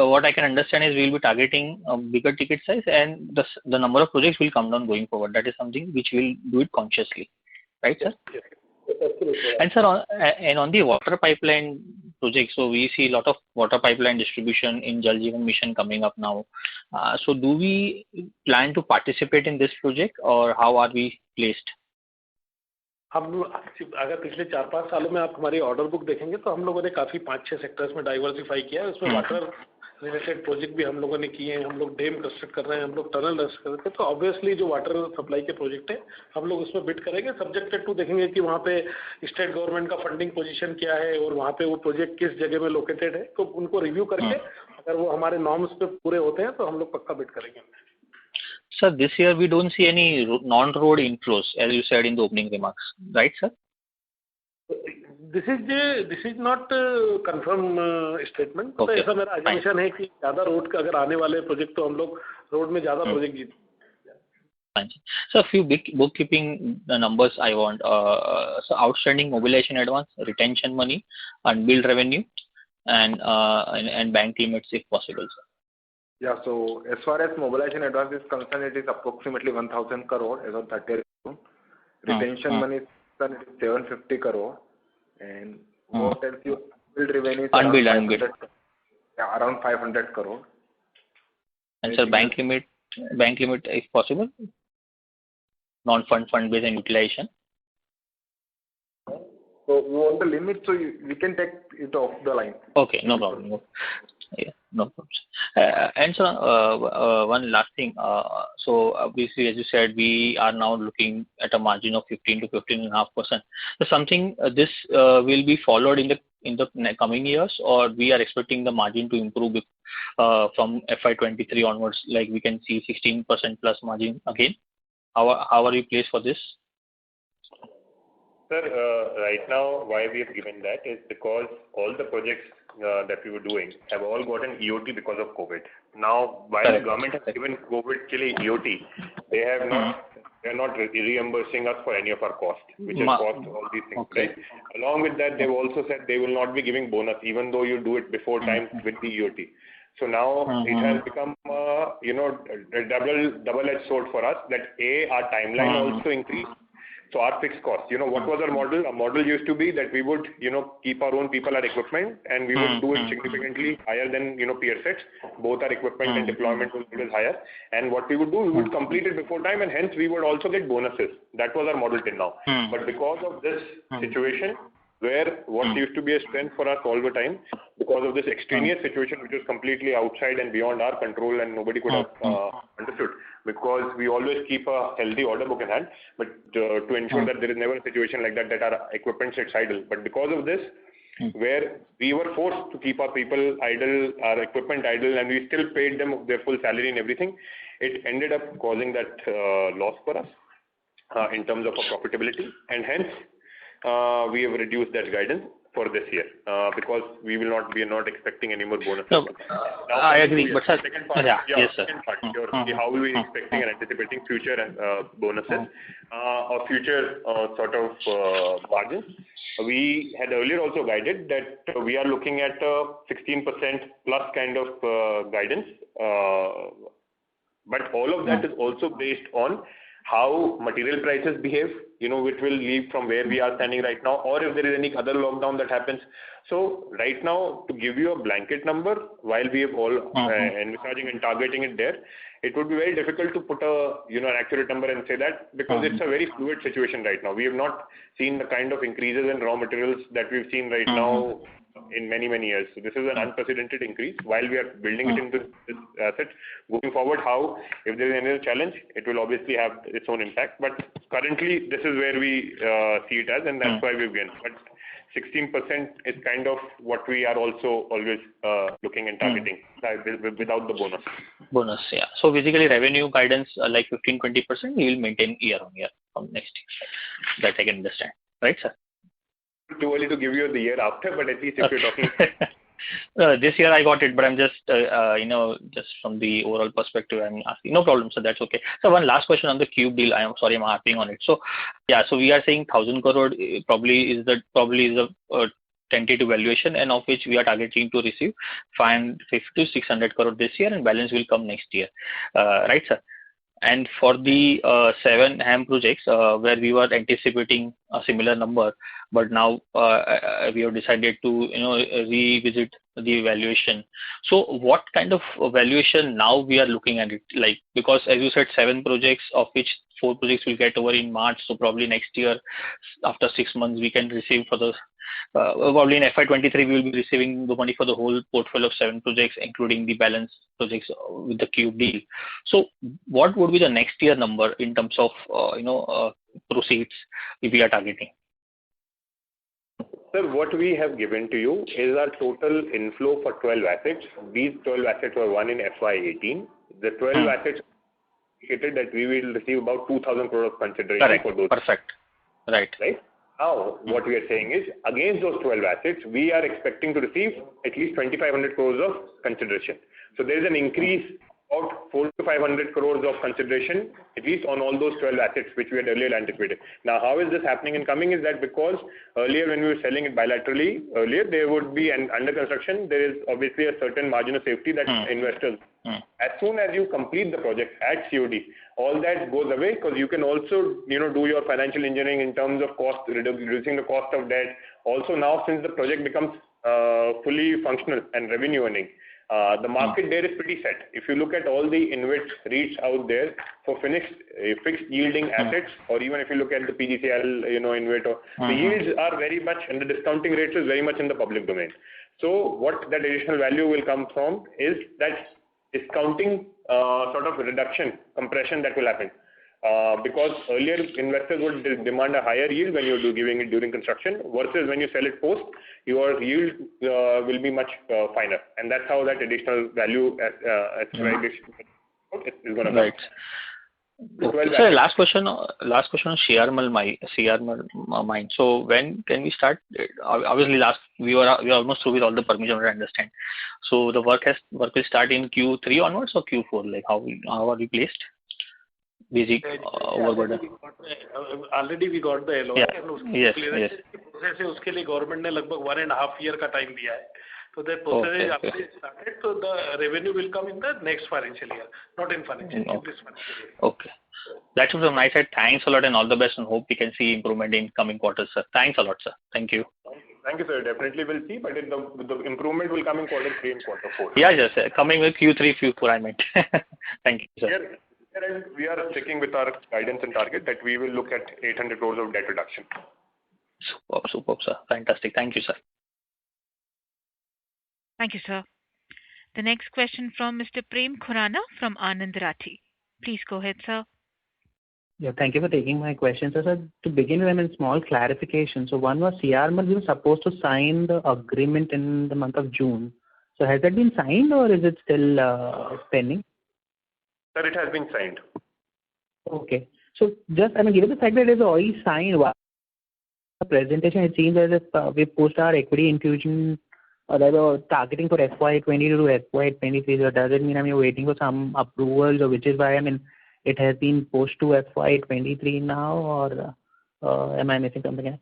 what I can understand is we will be targeting a bigger ticket size, and the number of projects will come down going forward. That is something which we will do it consciously, right, sir? Yes. absolutely. And sir, on the water pipeline project, so we see a lot of water pipeline distribution in Jal Jeevan Mission coming up now. So do we plan to participate in this project, or how are we placed? हम अगर पिछले 4-5 सालों में आप हमारी order book देखेंगे तो हम लोगों ने काफ़ी 5-6 सेक्टर्स में डाइवर्सिफाई किया है. उसमें वाटर रिलेटेड प्रोजेक्ट भी हम लोगों ने किए हैं, हम लोग डैम कंस्ट्रक्ट कर रहे हैं, हम लोग टनल कंस्ट्रक्ट कर रहे हैं. तो ऑब्वियसली जो वाटर सप्लाई के प्रोजेक्ट है हम लोग उसमें बिड करेंगे, सब्जेक्टेड टू देखेंगे कि वहाँ पे स्टेट गवर्नमेंट का फंडिंग पोजीशन क्या है और वहाँ पे वो प्रोजेक्ट किस जगह में लोकेटेड है. तो उनको रिव्यू करके अगर वो हमारे नॉर्म्स पे पूरे होते हैं तो हम लोग पक्का बिड करेंगे. Sir, this year we don't see any non-road inflows, as you said in the opening remarks, right, sir? This is not confirm statement. तो Okay, ऐसा मेरा assumption है कि ज़्यादा रोड का अगर आने वाले प्रोजेक्ट तो हम लोग रोड में ज़्यादा project Jeet. Fine. So a few big bookkeeping numbers I want. So outstanding mobilization advance, retention money, unbilled revenue, and bank limits if possible, sir. Yeah. So as far as mobilization advance is concerned, it is approximately 1,000 crore as on 30th June. Retention money is 750 crore, and what else you unbilled revenue is Unbilled. Around 500 crore. And sir, bank limit if possible, non-fund based and utilization. So you want the limit, so we can take it off the line. Okay, no problem. Yeah, no problems. And so one last thing. So obviously, as you said, we are now looking at a margin of 15 to 15.5%. So something this will be followed in the coming years, or we are expecting the margin to improve from FY23 onwards, like we can see 16% plus margin again. How are you placed for this? Sir, right now, why we have given that is because all the projects that we were doing have all gotten EOT because of COVID. Now, while the government has given COVID chili EOT, they are not reimbursing us for any of our costs, which has caused all these things, right? Along with that, they've also said they will not be giving bonus, even though you do it before time with the EOT. So now it has become, a double-edged sword for us that our timeline also increased. So our fixed costs, what was our model? Our model used to be that we would, keep our own people, our equipment, and we would do it significantly higher than, peer sets. Both our equipment and deployment was higher. And what we would do, we would complete it before time, and hence we would also get bonuses. That was our model till now. But because of this situation, where what used to be a strength for us all the time, because of this extraneous situation which was completely outside and beyond our control and nobody could have understood, because we always keep a healthy order book in hand, but to ensure that there is never a situation like that our equipment sits idle. But because of this, where we were forced to keep our people idle, our equipment idle, and we still paid them their full salary and everything, it ended up causing that loss for us in terms of our profitability, and hence we have reduced that guidance for this year because we are not expecting any more bonuses. No, I agree, but sir, second part, yes, sir. Second part, how are we expecting and anticipating future bonuses or future sort of margins? We had earlier also guided that we are looking at 16% plus kind of guidance, but all of that is also based on how material prices behave, which will leave from where we are standing right now, or if there is any other lockdown that happens. So right now, to give you a blanket number, while we have all envisaging and targeting it there, it would be very difficult to put an accurate number and say that, because it's a very fluid situation right now. We have not seen the kind of increases in raw materials that we've seen right now in many years. So this is an unprecedented increase. While we are building it into this asset, going forward, if there is any challenge, it will obviously have its own impact. But currently, this is where we see it as, and that's why we've gained. But 16% is kind of what we are also always looking and targeting without the bonus. Bonus, yeah. So basically, revenue guidance like 15-20%, we will maintain year on year from next year. That I can understand, right, sir? Too early to give you the year after, but at least if you're talking. This year I got it, but I'm just, just from the overall perspective, I'm asking. No problem, so that's okay. So one last question on the Cube deal. I'm sorry, I'm harping on it. So, so we are saying 1,000 crore probably is a tentative valuation, and of which we are targeting to receive 550 to 600 crore this year, and balance will come next year. Right, sir? And for the 7 HAM projects, where we were anticipating a similar number, but now we have decided to revisit the valuation. So what kind of valuation now we are looking at it? Like, because as you said, 7 projects, of which 4 projects will get over in March. So probably next year, after 6 months, we can receive for the probably in FY23 we will be receiving the money for the whole portfolio of 7 projects, including the balance projects with the Cube deal. So what would be the next year number in terms of proceeds if we are targeting? Sir, what we have given to you is our total inflow for 12 assets. These 12 assets were won in FY18. The 12 assets indicated that we will receive about 2,000 crore of consideration for those. Perfect. Right. Now, what we are saying is, against those 12 assets, we are expecting to receive at least 2,500 crores of consideration. So there is an increase of 400 to 500 crores of consideration, at least on all those 12 assets which we had earlier anticipated. Now, how is this happening and coming is that because earlier when we were selling it bilaterally, there would be, and under construction, there is obviously a certain margin of safety that investors. As soon as you complete the project at COD, all that goes away, because you can also do your financial engineering in terms of cost, reducing the cost of debt. Also now, since the project becomes fully functional and revenue earning, the market there is pretty set. If you look at all the InvIT REITs out there for fixed yielding assets, or even if you look at the PGCL, InvIT, the yields are very much, and the discounting rates is very much in the public domain. So what that additional value will come from is that discounting sort of reduction, compression that will happen. Because earlier investors would demand a higher yield when you're giving it during construction, versus when you sell it post, your yield will be much finer, and that's how that additional value is going to come. Right. Okay. So last question on Siarmal mine. So when can we start? Obviously, we are almost through with all the permission, I understand. So the work will start in Q3 onwards or Q4? Like how are we placed? Busy overburden. Already we got the LOI. Yes. Process है उसके लिए government ने लगभग 1.5 year का time दिया है. So the process is already started. So the revenue will come in the next financial year, not in financial year. This financial year. Okay. That's it from my side. Thanks a lot and all the best, and hope we can see improvement in coming quarters, sir. Thanks a lot, sir. Thank you. Thank you, sir. Definitely will see, but the improvement will come in quarter 3 and quarter 4. Yes, sir. Coming with Q3, Q4, I meant. Thank you, sir. And we are sticking with our guidance and target that we will look at 800 crores of debt reduction. Superb, sir. Fantastic. Thank you, sir. Thank you, sir. The next question from Mr. Prem Khurana from Anand Rathi. Please go ahead, sir. Yeah, thank you for taking my question. So, sir, to begin with, small clarification. So, one was Siarmal, we were supposed to sign the agreement in the month of June. So, has that been signed or is it still pending? Sir, it has been signed. Okay. So, just, given the fact that it is already signed, the presentation, it seems as if we pushed our equity infusion targeting for FY22 to FY23. So does it mean you're waiting for some approvals, or which is why it has been pushed to FY23 now, or am I missing something else?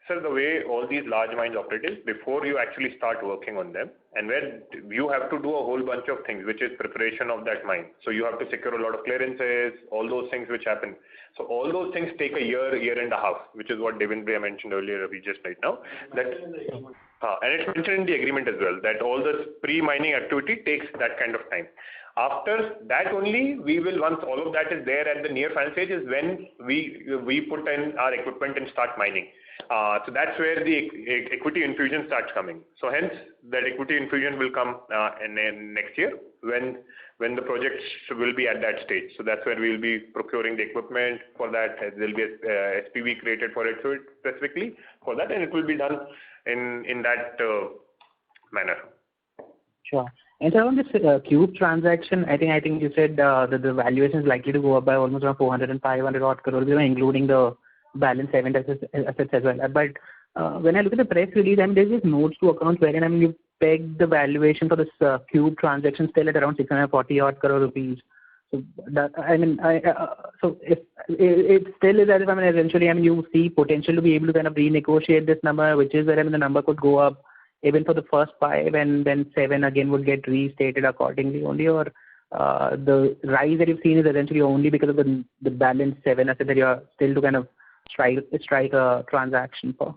Sir, the way all these large mines operate is before you actually start working on them, and where you have to do a whole bunch of things, which is preparation of that mine. So you have to secure a lot of clearances, all those things which happen. So all those things take a year and a half, which is what Devendra mentioned earlier, just right now. And it's mentioned in the agreement as well, that all the pre-mining activity takes that kind of time. After that only, we will, once all of that is there at the near final stage, is when we put in our equipment and start mining. So that's where the equity infusion starts coming. So hence, that equity infusion will come in next year when the projects will be at that stage. So that's where we will be procuring the equipment for that. There will be a SPV created for it, so it specifically for that, and it will be done in that manner. Sure. And so on this Cube transaction, I think you said that the valuation is likely to go up by almost around 400 and 500 odd crores, including the balance 7 assets as well. But when I look at the press release, there's just notes to accounts wherein you pegged the valuation for this Cube transaction still at around 640 odd crore rupees. So that, so if it still is as if eventually you see potential to be able to kind of renegotiate this number, which is where the number could go up even for the first 5, and then 7 again would get restated accordingly only, or the rise that you've seen is essentially only because of the balance 7 asset that you're still to kind of strike a transaction for?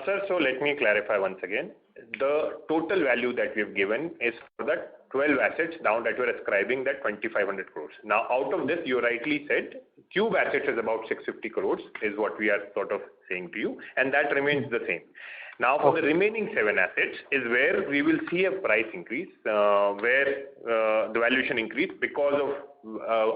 Sir, so let me clarify once again. The total value that we've given is for the 12 assets down that we're ascribing that 2,500 crores. Now, out of this, you rightly said, Cube assets is about 650 crores is what we are sort of saying to you, and that remains the same. Now, for the remaining 7 assets is where we will see a price increase, where the valuation increase because of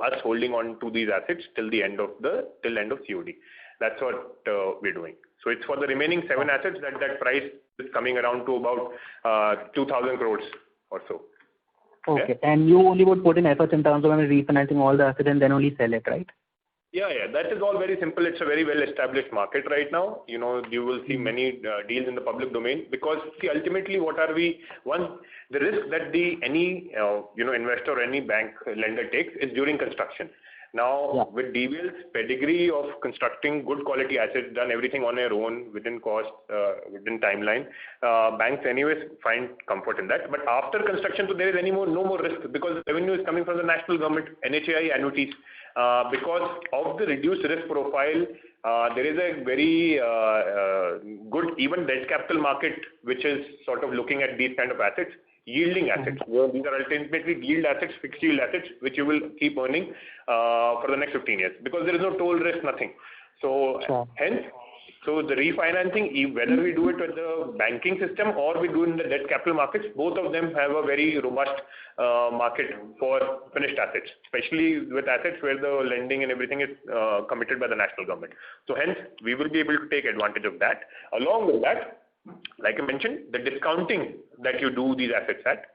us holding on to these assets till end of COD. That's what we're doing. So it's for the remaining 7 assets that price is coming around to about 2,000 crores or so. Okay, and you only would put in efforts in terms of refinancing all the assets and then only sell it, right? Yeah, that is all very simple. It's a very well-established market right now. You will see many deals in the public domain because, see, ultimately, the risk that any investor or any bank lender takes is during construction. Now, with DBL's pedigree of constructing good quality assets, done everything on their own, within cost, within timeline, banks anyways find comfort in that. But after construction, so there is no more risk because the revenue is coming from the national government, NHAI annuities. Because of the reduced risk profile, there is a very good even debt capital market which is sort of looking at these kind of assets. Yielding assets. These are ultimately yield assets, fixed yield assets, which you will keep earning for the next 15 years because there is no toll risk, nothing. So hence, the refinancing, whether we do it with the banking system or we do it in the debt capital markets, both of them have a very robust market for finished assets, especially with assets where the lending and everything is committed by the national government. So hence, we will be able to take advantage of that. Along with that, like I mentioned, the discounting that you do these assets at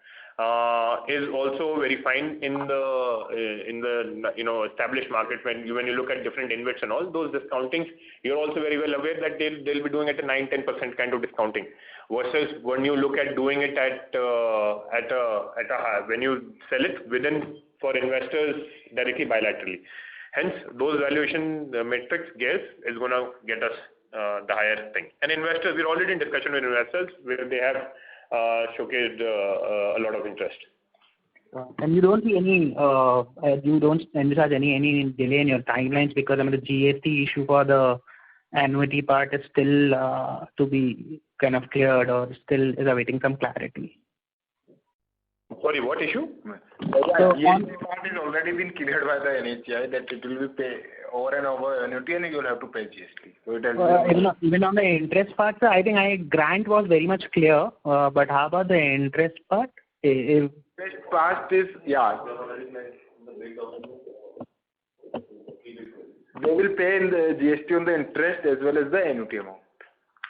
is also very fine in the established market. When you look at different InvITs and all those discountings, you're also very well aware that they'll be doing at a 9-10% kind of discounting. Versus when you look at doing it when you sell it within for investors directly bilaterally. Hence, those valuation metrics is going to get us the higher thing. And investors, we're already in discussion with investors where they have showcased a lot of interest. And you don't see any, you don't envisage any delay in your timelines because the GST issue for the annuity part is still to be kind of cleared or still is awaiting some clarity. Sorry, what issue? GST part is already been cleared by the NHAI that it will be paid over and over annuity and you will have to pay GST. So it has even on the interest part, sir, I think grant was very much clear. But how about the interest part? Interest part is, they will pay in the GST on the interest as well as the annuity amount.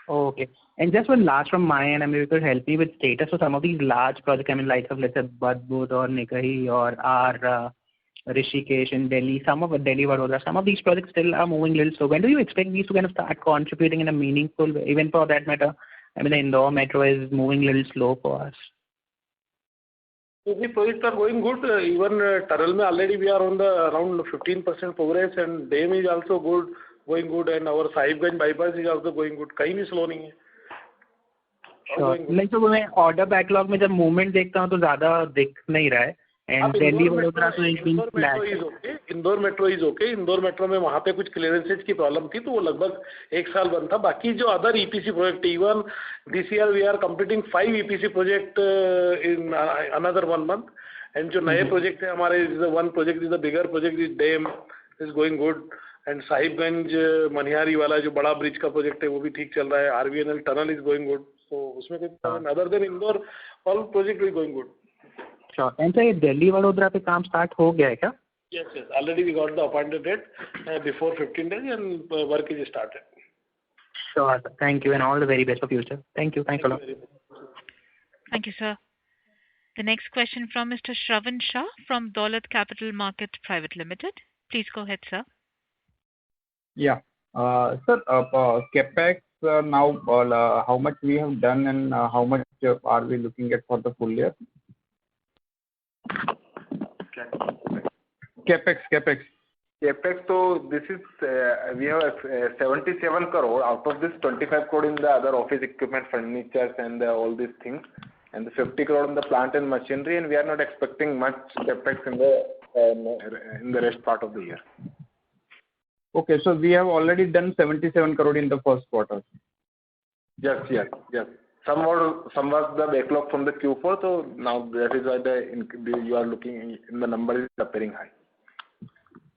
Okay. And just one last from my end, if you could help me with status of some of these large projects, like of let's say Badbud or Nikahi or our Rishikesh in Delhi, some of Delhi, Vadodara, some of these projects still are moving little slow. When do you expect these to kind of start contributing in a meaningful way? Even for that matter, the Indore Metro is moving little slow for us. So the projects are going good. Even Taral mein already we are on the around 15% progress and Dam is also good, going good, and our Sahibganj bypass is also going good. कहीं भी slow नहीं है. Sure. Like तो मैं order backlog में जब movement देखता हूँ तो ज़्यादा दिख नहीं रहा है. And Delhi Vadodara तो एक दिन flat. Indore metro is okay. Indore metro में वहाँ पे कुछ क्लियरेंसेज की प्रॉब्लम थी तो वो लगभग 1 साल बंद था. बाकी जो other EPC project, even this year we are completing 5 EPC project in another 1 month. And जो नए प्रोजेक्ट है हमारे, one project is the bigger project is dam is going good. And Sahibganj Manihari वाला जो बड़ा ब्रिज का प्रोजेक्ट है वो भी ठीक चल रहा है. RVNL tunnel is going good. तो उसमें कोई other than Indore all project is going good. Sure. And sir, Delhi Vadodara पे काम start हो गया है क्या? Yes. Already we got the appointed date before 15 days and work is started. Sure. Thank you and all the very best for future. Thank you. Thanks a lot. Thank you, sir. The next question from Mr. Shravan Shah from Dolat Capital Market Private Limited. Please go ahead, sir. Yeah. Sir, CapEx now, how much we have done and how much are we looking at for the full year? CapEx. So this is, we have 77 crore. Out of this, 25 crore in the other office equipment, furnitures and all these things. and the 50 crore in the plant and machinery, and we are not expecting much CapEx in the rest part of the year. Okay, so we have already done 77 crore in the first quarter. Yes. Some was the backlog from the Q4, so now that is why you are looking in the number is appearing high.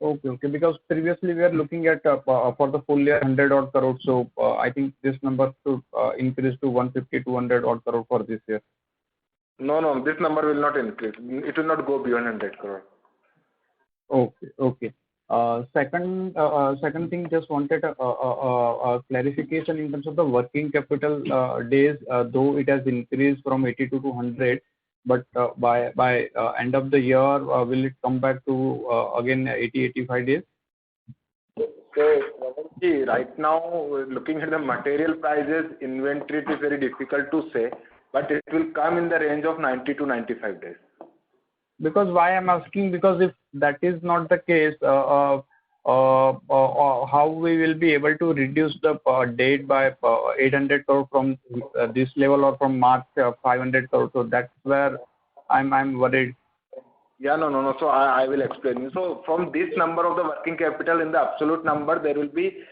Okay, because previously we are looking at for the full year 100 odd crore, so I think this number should increase to 150, 200 odd crore for this year. No, this number will not increase. It will not go beyond 100 crore. Okay. Second thing, just wanted a clarification in terms of the working capital days, though it has increased from 82 to 100, but by end of the year, will it come back to again 80-85 days? So, right now, looking at the material prices, inventory, it is very difficult to say, but it will come in the range of 90 to 95 days. Because why I'm asking, because if that is not the case, how we will be able to reduce the debt by 800 crore from this level, or from March 500 crore. So that's where I'm worried. Yeah, no. So I will explain you. So from this number of the working capital in the absolute number, there will be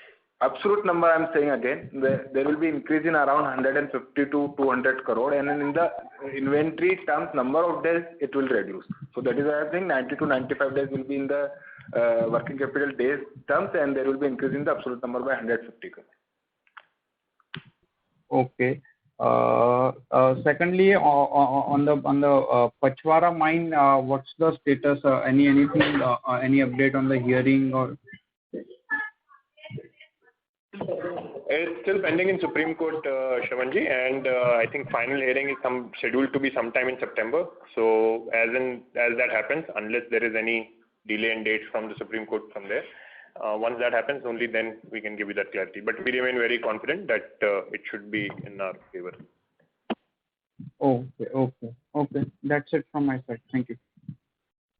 absolute number. I'm saying again, there will be increase in around 150 to 200 crore, and in the inventory terms, number of days it will reduce. So that is why I think 90 to 95 days will be in the working capital days terms, and there will be increase in the absolute number by 150 crore. Okay. Secondly, on the Pachwara mine, what's the status? Anything? Any update on the hearing or? It's still pending in Supreme Court, Shravanji, and I think final hearing is scheduled to be sometime in September. So as that happens, unless there is any delay in dates from the Supreme Court from there, once that happens, only then we can give you that clarity. But we remain very confident that it should be in our favor. Okay. That's it from my side. Thank you.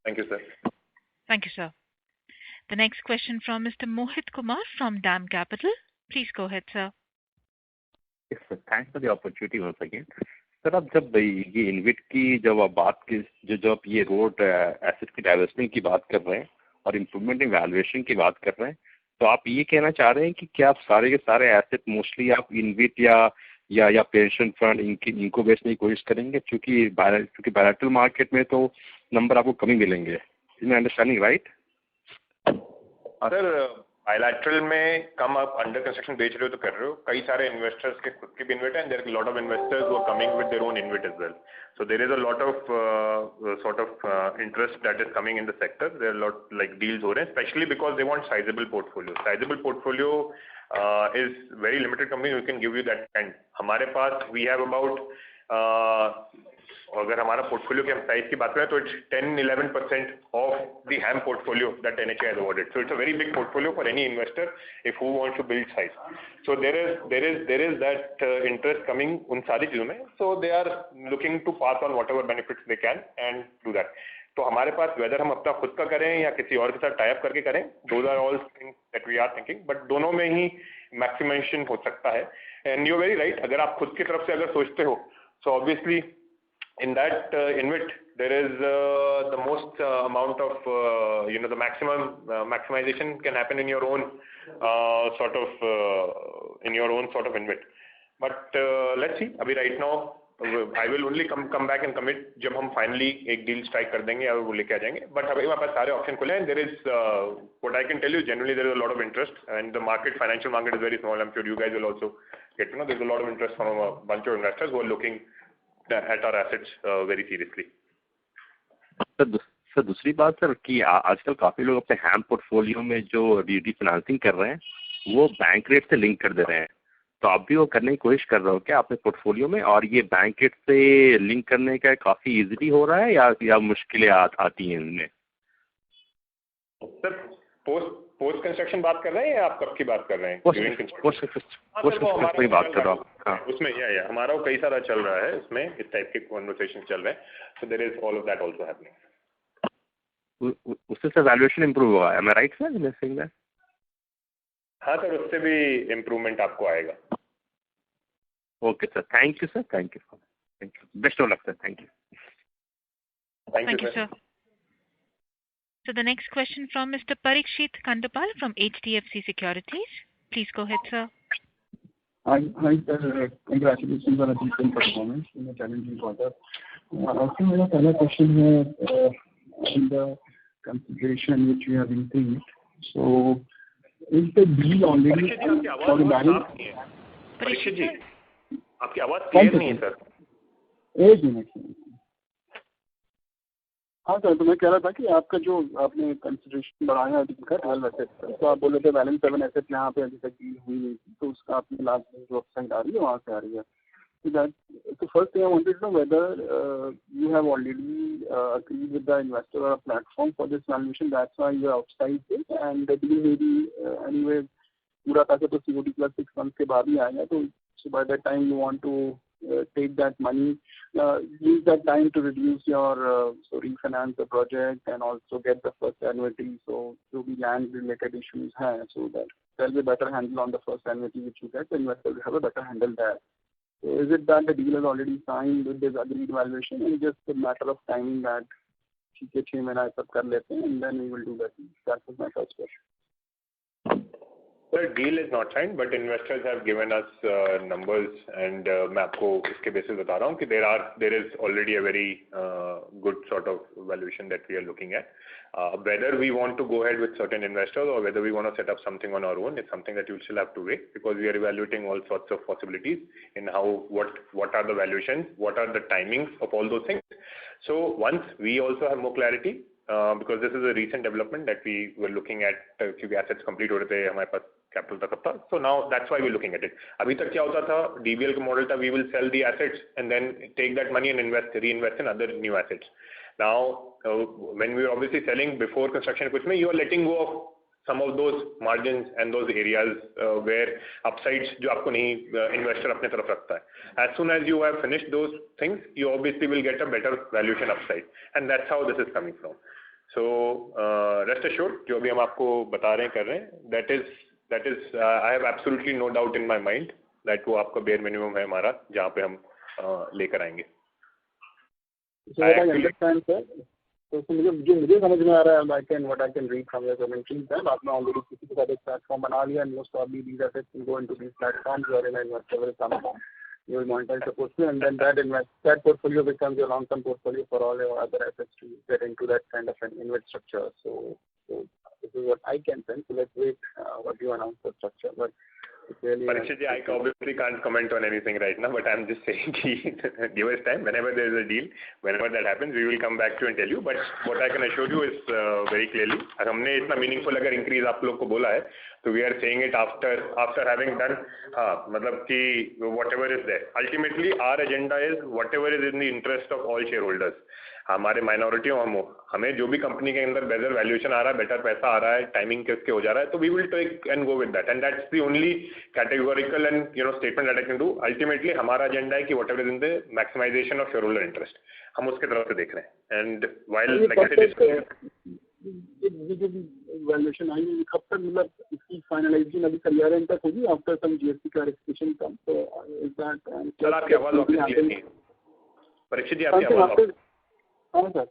Thank you, sir. Thank you, sir. The next question from Mr. Mohit Kumar from DAM Capital. Please go ahead, sir. Yes, sir. Thanks for the opportunity once again. Sir, अब जब ये InvIT की जब आप बात की जो आप ये रोड एसेट की डाइवर्समेंट की बात कर रहे हैं और इम्प्रूवमेंट इन वैल्यूएशन की बात कर रहे हैं, तो आप ये कहना चाह रहे हैं कि क्या आप सारे के सारे एसेट मोस्टली आप इन्विट या पेंशन फंड इनको बेचने की कोशिश करेंगे, क्योंकि बायलैटरल मार्केट में तो नंबर आपको कम ही मिलेंगे? Is my understanding right? Sir, bilateral में कम आप अंडर कंस्ट्रक्शन बेच रहे हो तो कर रहे हो. कई सारे इन्वेस्टर्स के खुद के भी इन्विट है, and there are lot of investors who are coming with their own InvIT as well. So there is a lot of sort of interest that is coming in the sector. There are a lot like deals हो रहे हैं, especially because they want sizable portfolio. Sizable portfolio is very limited company who can give you that. And हमारे पास we have about अगर हमारा portfolio की हम size की बात करें तो it's 10-11% of the ham portfolio that NHAI has awarded. So it's a very big portfolio for any investor if who wants to build size. So there is that interest coming उन सारी चीज़ों में. So they are looking to pass on whatever benefits they can and do that. तो हमारे पास weather हम अपना खुद का करें या किसी और के साथ टाई अप करके करें, those are all things that we are thinking. But दोनों में ही मैक्सिमाइजेशन हो सकता है. And you're very right. अगर आप खुद की तरफ से अगर सोचते हो, so obviously in that InvIT, there is the most amount of, the maximization can happen in your own sort of InvIT. But let's see. अभी right now, I will only come back and commit जब हम finally एक deal strike कर देंगे और वो लेके आ जाएंगे. But अभी हमारे पास सारे option खुले हैं. There is what I can tell you. Generally, there is a lot of interest, and the financial market is very small. I'm sure you guys will also get to know. There's a lot of interest from a bunch of investors who are looking at our assets very seriously. Sir दूसरी बात sir कि आजकल काफी लोग अपने हैम portfolio में जो refinancing कर रहे हैं वो बैंक रेट से लिंक कर दे रहे हैं, तो आप भी वो करने की कोशिश कर रहे हो क्या अपने पोर्टफोलियो में? और ये बैंक रेट से लिंक करने का काफी इजीली हो रहा है या मुश्किलें आती हैं इनमें? सर पोस्ट कंस्ट्रक्शन बात कर रहे हैं या आप कब की बात कर रहे हैं? पोस्ट कंस्ट्रक्शन की बात कर रहा हूँ. उसमें हमारा कई सारा चल रहा है, इसमें इस टाइप के कन्वर्सेशन चल रहे हैं. So there is all of that also happening. उससे सर वैल्यूएशन इंप्रूव हुआ है. Am I right sir in saying that? हाँ सर, उससे भी इम्प्रूवमेंट आपको आएगा. Okay sir, thank you sir, thank you. Best of luck, sir. Thank you. Thank you, sir. So the next question from Mr. Parikshit Kandapal from HDFC Securities. Please go ahead, sir. Hi, sir. Congratulations on a decent performance in a challenging quarter. Also, my first question है in the consideration which you have increased. So, is the deal already for the balance? Parikshit ji, आपकी आवाज clear नहीं है sir. एक minute. हाँ sir, तो मैं कह रहा था कि आपका जो आपने कंसिडरेशन बढ़ाया है 12 एसेट, तो आप बोले थे बैलेंस 7 एसेट यहाँ पे अभी तक डील हुई नहीं थी, तो उसका आपने लास्ट में जो अपसाइड आ रही है वहाँ से आ रही है। So first thing I wanted to know whether you have already agreed with the investor or a platform for this valuation. That's why you are outside it, and the deal may be anyway पूरा था तो COD plus 6 months के बाद ही आएगा, तो so by that time you want to take that money, use that time to reduce your so refinance the project and also get the first annuity. So जो भी land related issues हैं, so that there'll be better handle on the first annuity which you get. The investor will have a better handle there. So is it that the deal is already signed with this agreed valuation and just a matter of timing that ठीक है 6 महीना सब कर लेते हैं and then we will do that? That was my first question. The deal is not signed, but investors have given us numbers, and मैं आपको इसके basis बता रहा हूँ कि there is already a very good sort of valuation that we are looking at. Whether we want to go ahead with certain investors or whether we want to set up something on our own, it's something that you still have to weigh, because we are evaluating all sorts of possibilities in what are the valuations, what are the timings of all those things. So once we also have more clarity, because this is a recent development that we were looking at, क्योंकि assets complete हो रहे थे, हमारे पास capital तक था, so now that's why we're looking at it. अभी तक क्या होता था, DBL का model था, we will sell the assets and then take that money and reinvest in other new assets. Now, when we were obviously selling before construction कुछ में, you are letting go of some of those margins and those areas where upsides जो आपको नहीं investor अपने तरफ रखता है. As soon as you have finished those things, you obviously will get a better valuation upside, and that's how this is coming from. So rest assured, जो भी हम आपको बता रहे हैं कर रहे हैं, that is I have absolutely no doubt in my mind that वो आपका bare minimum है हमारा, जहाँ पे हम लेकर आएंगे. So I understand, sir. तो मुझे समझ में आ रहा है, what I can read from your commentary है, आपने already किसी के साथ एक platform बना लिया, and most probably these assets will go into these platforms wherein an investor will come along. You will monetize the portfolio, and then that portfolio becomes your long-term portfolio for all your other assets to get into that kind of an invest structure. So this is what I can sense. So let's wait what you announce the structure. But really, Parikshit, I obviously can't comment on anything right now, but I'm just saying give us time. Whenever there is a deal, whenever that happens, we will come back to you and tell you. But what I can assure you is very clearly, हमने इतना meaningful अगर increase आप लोग को बोला है, तो we are saying it after having done, मतलब कि whatever is there. Ultimately, our agenda is whatever is in the interest of all shareholders. हमारे माइनॉरिटी हमें जो भी कंपनी के अंदर बेटर वैल्यूएशन आ रहा है, बेटर पैसा आ रहा है, टाइमिंग किसके हो जा रहा है, तो we will take and go with that, and that's the only categorical and statement that I can do. Ultimately हमारा एजेंडा है कि whatever is in the maximization of shareholder interest, हम उसके तरफ से देख रहे हैं. And while like I said, valuation I कब तक, मतलब इसकी फाइनलाइजेशन अभी कल एंड तक होगी आफ्टर सम जीएसटी क्लैरिफिकेशन कम, तो इज दैट सर आपकी आवाज वापस क्लियर नहीं है. परीक्षित जी आपकी आवाज. हाँ सर,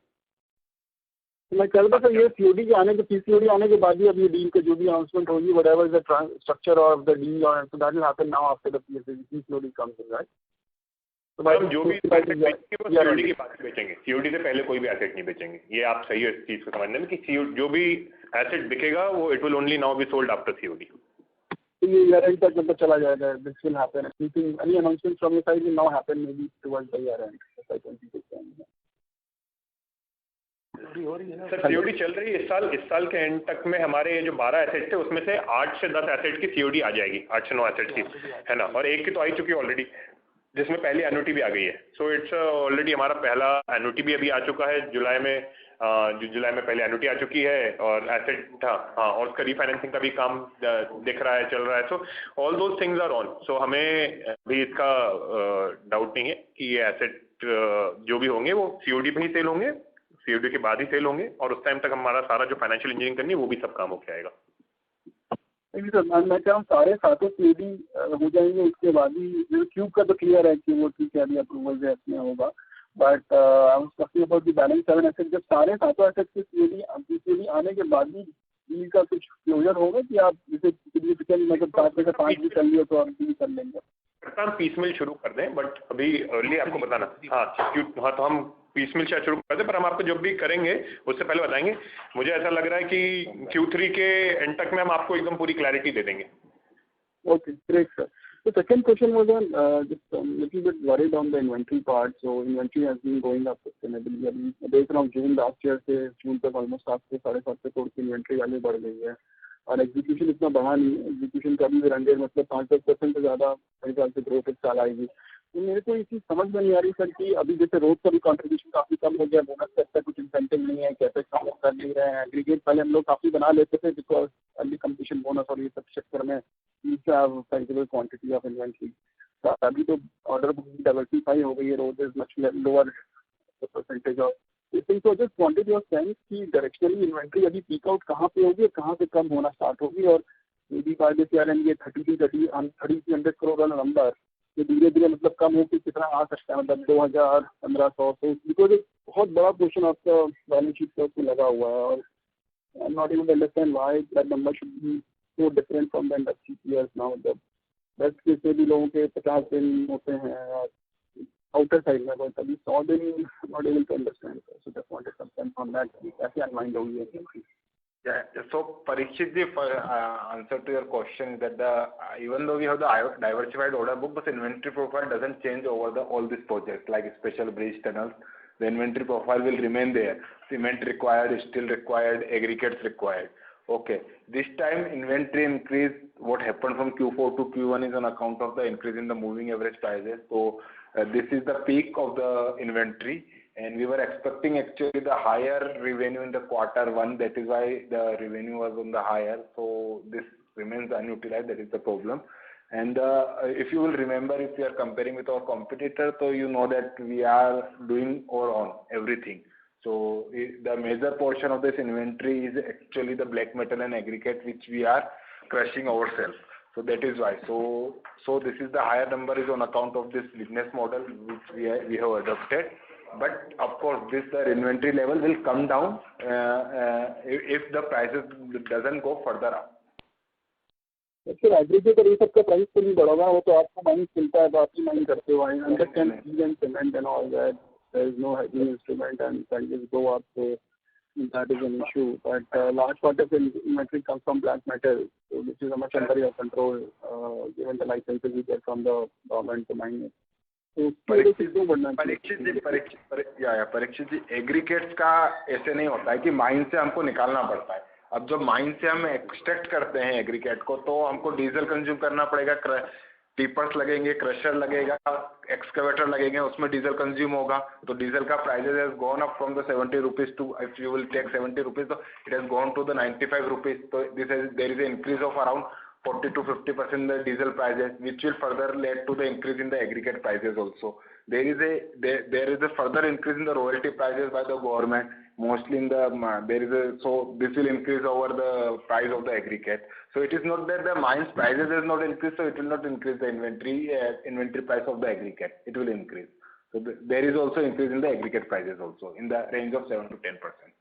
मैं कह रहा था ये सीओडी के आने के पीसीओडी आने के बाद ही अब ये डील का जो भी अनाउंसमेंट होगी, whatever is the structure of the deal, और so that will happen now after the PCOD comes in, right? तो हम जो भी एसेट बेचेंगे वो सीओडी के बाद बेचेंगे, सीओडी से पहले कोई भी एसेट नहीं बेचेंगे. ये आप सही है इस चीज को समझने में कि जो भी एसेट बिकेगा वो it will only now be sold after COD. ये ईयर एंड तक मतलब चला जाएगा. This will happen, any announcement from your side will now happen may be towards the year and FY 26. Sir COD चल रही है इस साल के एंड तक में. हमारे ये जो 12 एसेट थे उसमें से 8 से 10 एसेट की सीओडी आ जाएगी, 8 से 9 एसेट की, है ना, और एक की तो आई चुकी है ऑलरेडी, जिसमें पहली एन्युटी भी आ गई है. सो इट्स ऑलरेडी हमारा पहला एन्युटी भी अभी आ चुका है जुलाई में पहले एन्युटी आ चुकी है, और एसेट था और उसका रीफाइनेंसिंग का भी काम दिख रहा है, चल रहा है. So all those things are on. So हमें भी इसका डाउट नहीं है कि ये एसेट जो भी होंगे वो सीओडी पे ही सेल होंगे, सीओडी के बाद ही सेल होंगे, और उस टाइम तक हमारा सारा जो फाइनेंशियल इंजीनियरिंग करनी है वो भी सब काम होके आएगा. नहीं सर, मैं कह रहा हूँ 7.5 सीडी हो जाएंगे, उसके बाद ही क्यूब का तो क्लियर है कि वो ठीक है, अभी अप्रूवल जो इसमें होगा, but I was talking about the balance 7 asset, जब 7.5 एसेट के सीडी आने के बाद भी डील का कुछ क्लोजर होगा कि आप जैसे सिग्निफिकेंट मतलब 5 में से 5 भी कर लियो तो आप डील कर लेंगे? पीस मिल शुरू कर दें, बट अभी अर्ली आपको बताना। हाँ तो हम पीस मिल शायद शुरू कर दें, पर हम आपको जब भी करेंगे उससे पहले बताएंगे। मुझे ऐसा लग रहा है कि Q3 के एंड तक में हम आपको एकदम पूरी क्लैरिटी दे देंगे। Okay, great, sir. The second question was on just a little bit worried on the inventory part. So inventory has been going up sustainably. अभी देख रहा हूँ जून लास्ट ईयर से जून तक ऑलमोस्ट 7 से 7.5 करोड़ की इन्वेंट्री वैल्यू बढ़ गई है, और एग्जीक्यूशन इतना बढ़ा नहीं है। एग्जीक्यूशन का भी रन रेट मतलब 5-10% से ज़्यादा मेरे ख्याल से ग्रोथ इस साल आएगी। तो मेरे को ये चीज़ समझ में नहीं आ रही सर कि अभी जैसे रोड का भी कॉन्ट्रीब्यूशन काफ़ी कम हो गया, बोनस का अच्छा कुछ इंसेंटिव नहीं है, कैपेक्स हम लोग कर नहीं रहे हैं, एग्रीगेट पहले हम लोग काफ़ी बना लेते थे बिकॉज अर्ली कंपटीशन बोनस और ये सब चक्कर में साइजेबल क्वांटिटी ऑफ इन्वेंट्री। तो अभी तो ऑर्डर बुक डाइवर्सिफाई हो गई है, road is much lower percentage of thing. तो जस्ट वांटेड योर सेंस कि डायरेक्शनली इन्वेंट्री अभी पीक आउट कहाँ पे होगी, कहाँ से कम होना स्टार्ट होगी, और may be by this year end ये 3,300 करोड़ वाला नंबर ये धीरे धीरे मतलब कम होकर कितना आ सकता है, मतलब 2,000, 1,500, तो बिकॉज एक बहुत बड़ा पोर्शन आपका बैलेंस शीट पर उसमें लगा हुआ है, और I am not able to understand why that number should be so different from the industry peers now. The best case में भी लोगों के 50 दिन होते हैं आउटर साइड में, बट अभी 100 दिन not able to understand. So just wanted some sense on that. कैसे अनवाइंड होगी ये? Yeah. So Parikshit ji, answer to your question is that even though we have the diversified order book, but inventory profile doesn't change over all these projects like special bridge tunnels. The inventory profile will remain there. Cement required, steel required, aggregates required. Okay. This time inventory increase, what happened from Q4 to Q1 is on account of the increase in the moving average prices. So this is the peak of the inventory, and we were expecting actually the higher revenue in the Q1. That is why the revenue was on the higher. So this remains unutilized. That is the problem. And if you will remember, if you are comparing with our competitor, so you know that we are doing our own everything. So the major portion of this inventory is actually the black metal and aggregate, which we are crushing ourselves. So that is why. So this is the higher number is on account of this business model which we have adopted. But of course, the inventory level will come down if the prices doesn't go further up. Sir aggregate और ये सब का price तो नहीं बढ़ा हुआ, वो तो आपको माइंस मिलता है तो आप ही माइंस करते हो। I understand steel and cement and all that, there is no hedging instrument and prices go up, so that is an issue. But large part of the inventory comes from black metal, so which is much under your control, given the licenses you get from the government to mine it. So Parikshit ji, aggregates का ऐसे नहीं होता है कि mine से हमको निकालना पड़ता है। अब जब माइन से हम एक्सट्रैक्ट करते हैं एग्रीगेट को, तो हमको डीजल कंज्यूम करना पड़ेगा, टीपर्स लगेंगे, क्रशर लगेगा, एक्सकवेटर लगेंगे, उसमें डीजल कंज्यूम होगा। तो डीजल का prices has gone up from the 70 rupees to, if you will take 70 rupees, तो it has gone to the 95 rupees. तो there is an increase of around 40 to 50% in the diesel prices, which will further lead to the increase in the aggregate prices also. There is a further increase in the royalty prices by the government. Mostly in the so this will increase over the price of the aggregate. So it is not that the mines prices has not increased, so it will not increase the inventory price of the aggregate. It will increase. So there is also increase in the aggregate prices also in the range of 7 to 10%.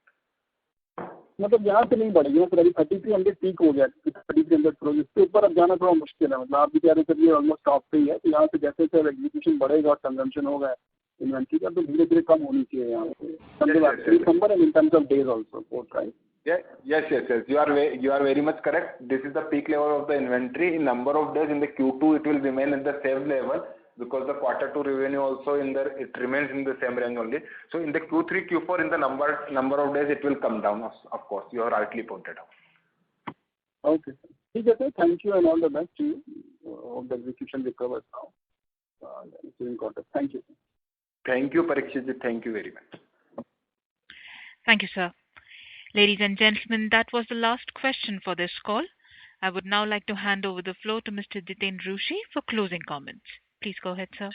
मतलब यहाँ से नहीं बढ़ेगी ना sir, अभी 3,300 peak हो गया, 3,300 करोड़, इसके ऊपर अब जाना थोड़ा मुश्किल है। मतलब आप भी कह रहे थे ये ऑलमोस्ट टॉप पे ही है, तो यहाँ से जैसे जैसे एग्जीक्यूशन बढ़ेगा और कंजम्पशन होगा इन्वेंट्री का, तो धीरे धीरे कम होनी चाहिए यहाँ पे number and in terms of days also both right. Yes. You are very much correct. This is the peak level of the inventory. In number of days in the Q2, it will remain at the same level because the Q2 revenue also it remains in the same range only. So in the Q3, Q4, in the number of days, it will come down. Of course, you have rightly pointed out. Okay, ठीक है sir, thank you and all the best to you. Hope the execution recovers now. Thank you. Thank you, Parikshit. Thank you very much. Thank you, sir. Ladies and gentlemen, that was the last question for this call. I would now like to hand over the floor to Mr. Jiten Rushi for closing comments. Please go ahead, sir.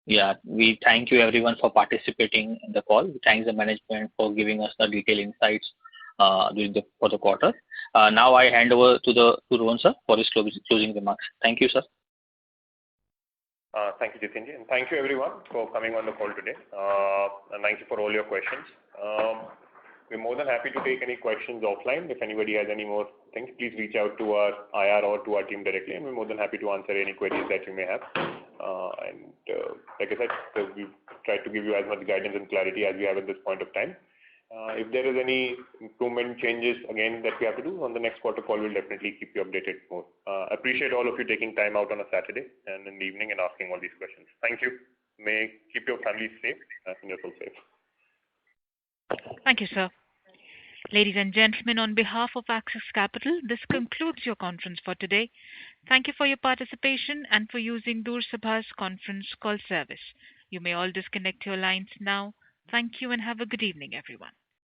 Yeah, we thank you everyone for participating in the call. We thank the management for giving us the detailed insights for the quarter. Now I hand over to Rohan sir for his closing remarks. Thank you, sir. Thank you, Jitinji, and thank you everyone for coming on the call today. And thank you for all your questions. We're more than happy to take any questions offline. If anybody has any more things, please reach out to our IR or to our team directly, and we're more than happy to answer any queries that you may have. Like I said, we've tried to give you as much guidance and clarity as we have at this point of time. If there is any improvement changes again that we have to do on the next quarter call, we'll definitely keep you updated more. Appreciate all of you taking time out on a Saturday and in the evening and asking all these questions. Thank you. May keep your families safe and yourself safe. Thank you, sir. Ladies and gentlemen, on behalf of Axis Capital, this concludes your conference for today. Thank you for your participation and for using Doorsabha's conference call service. You may all disconnect your lines now. Thank you and have a good evening, everyone.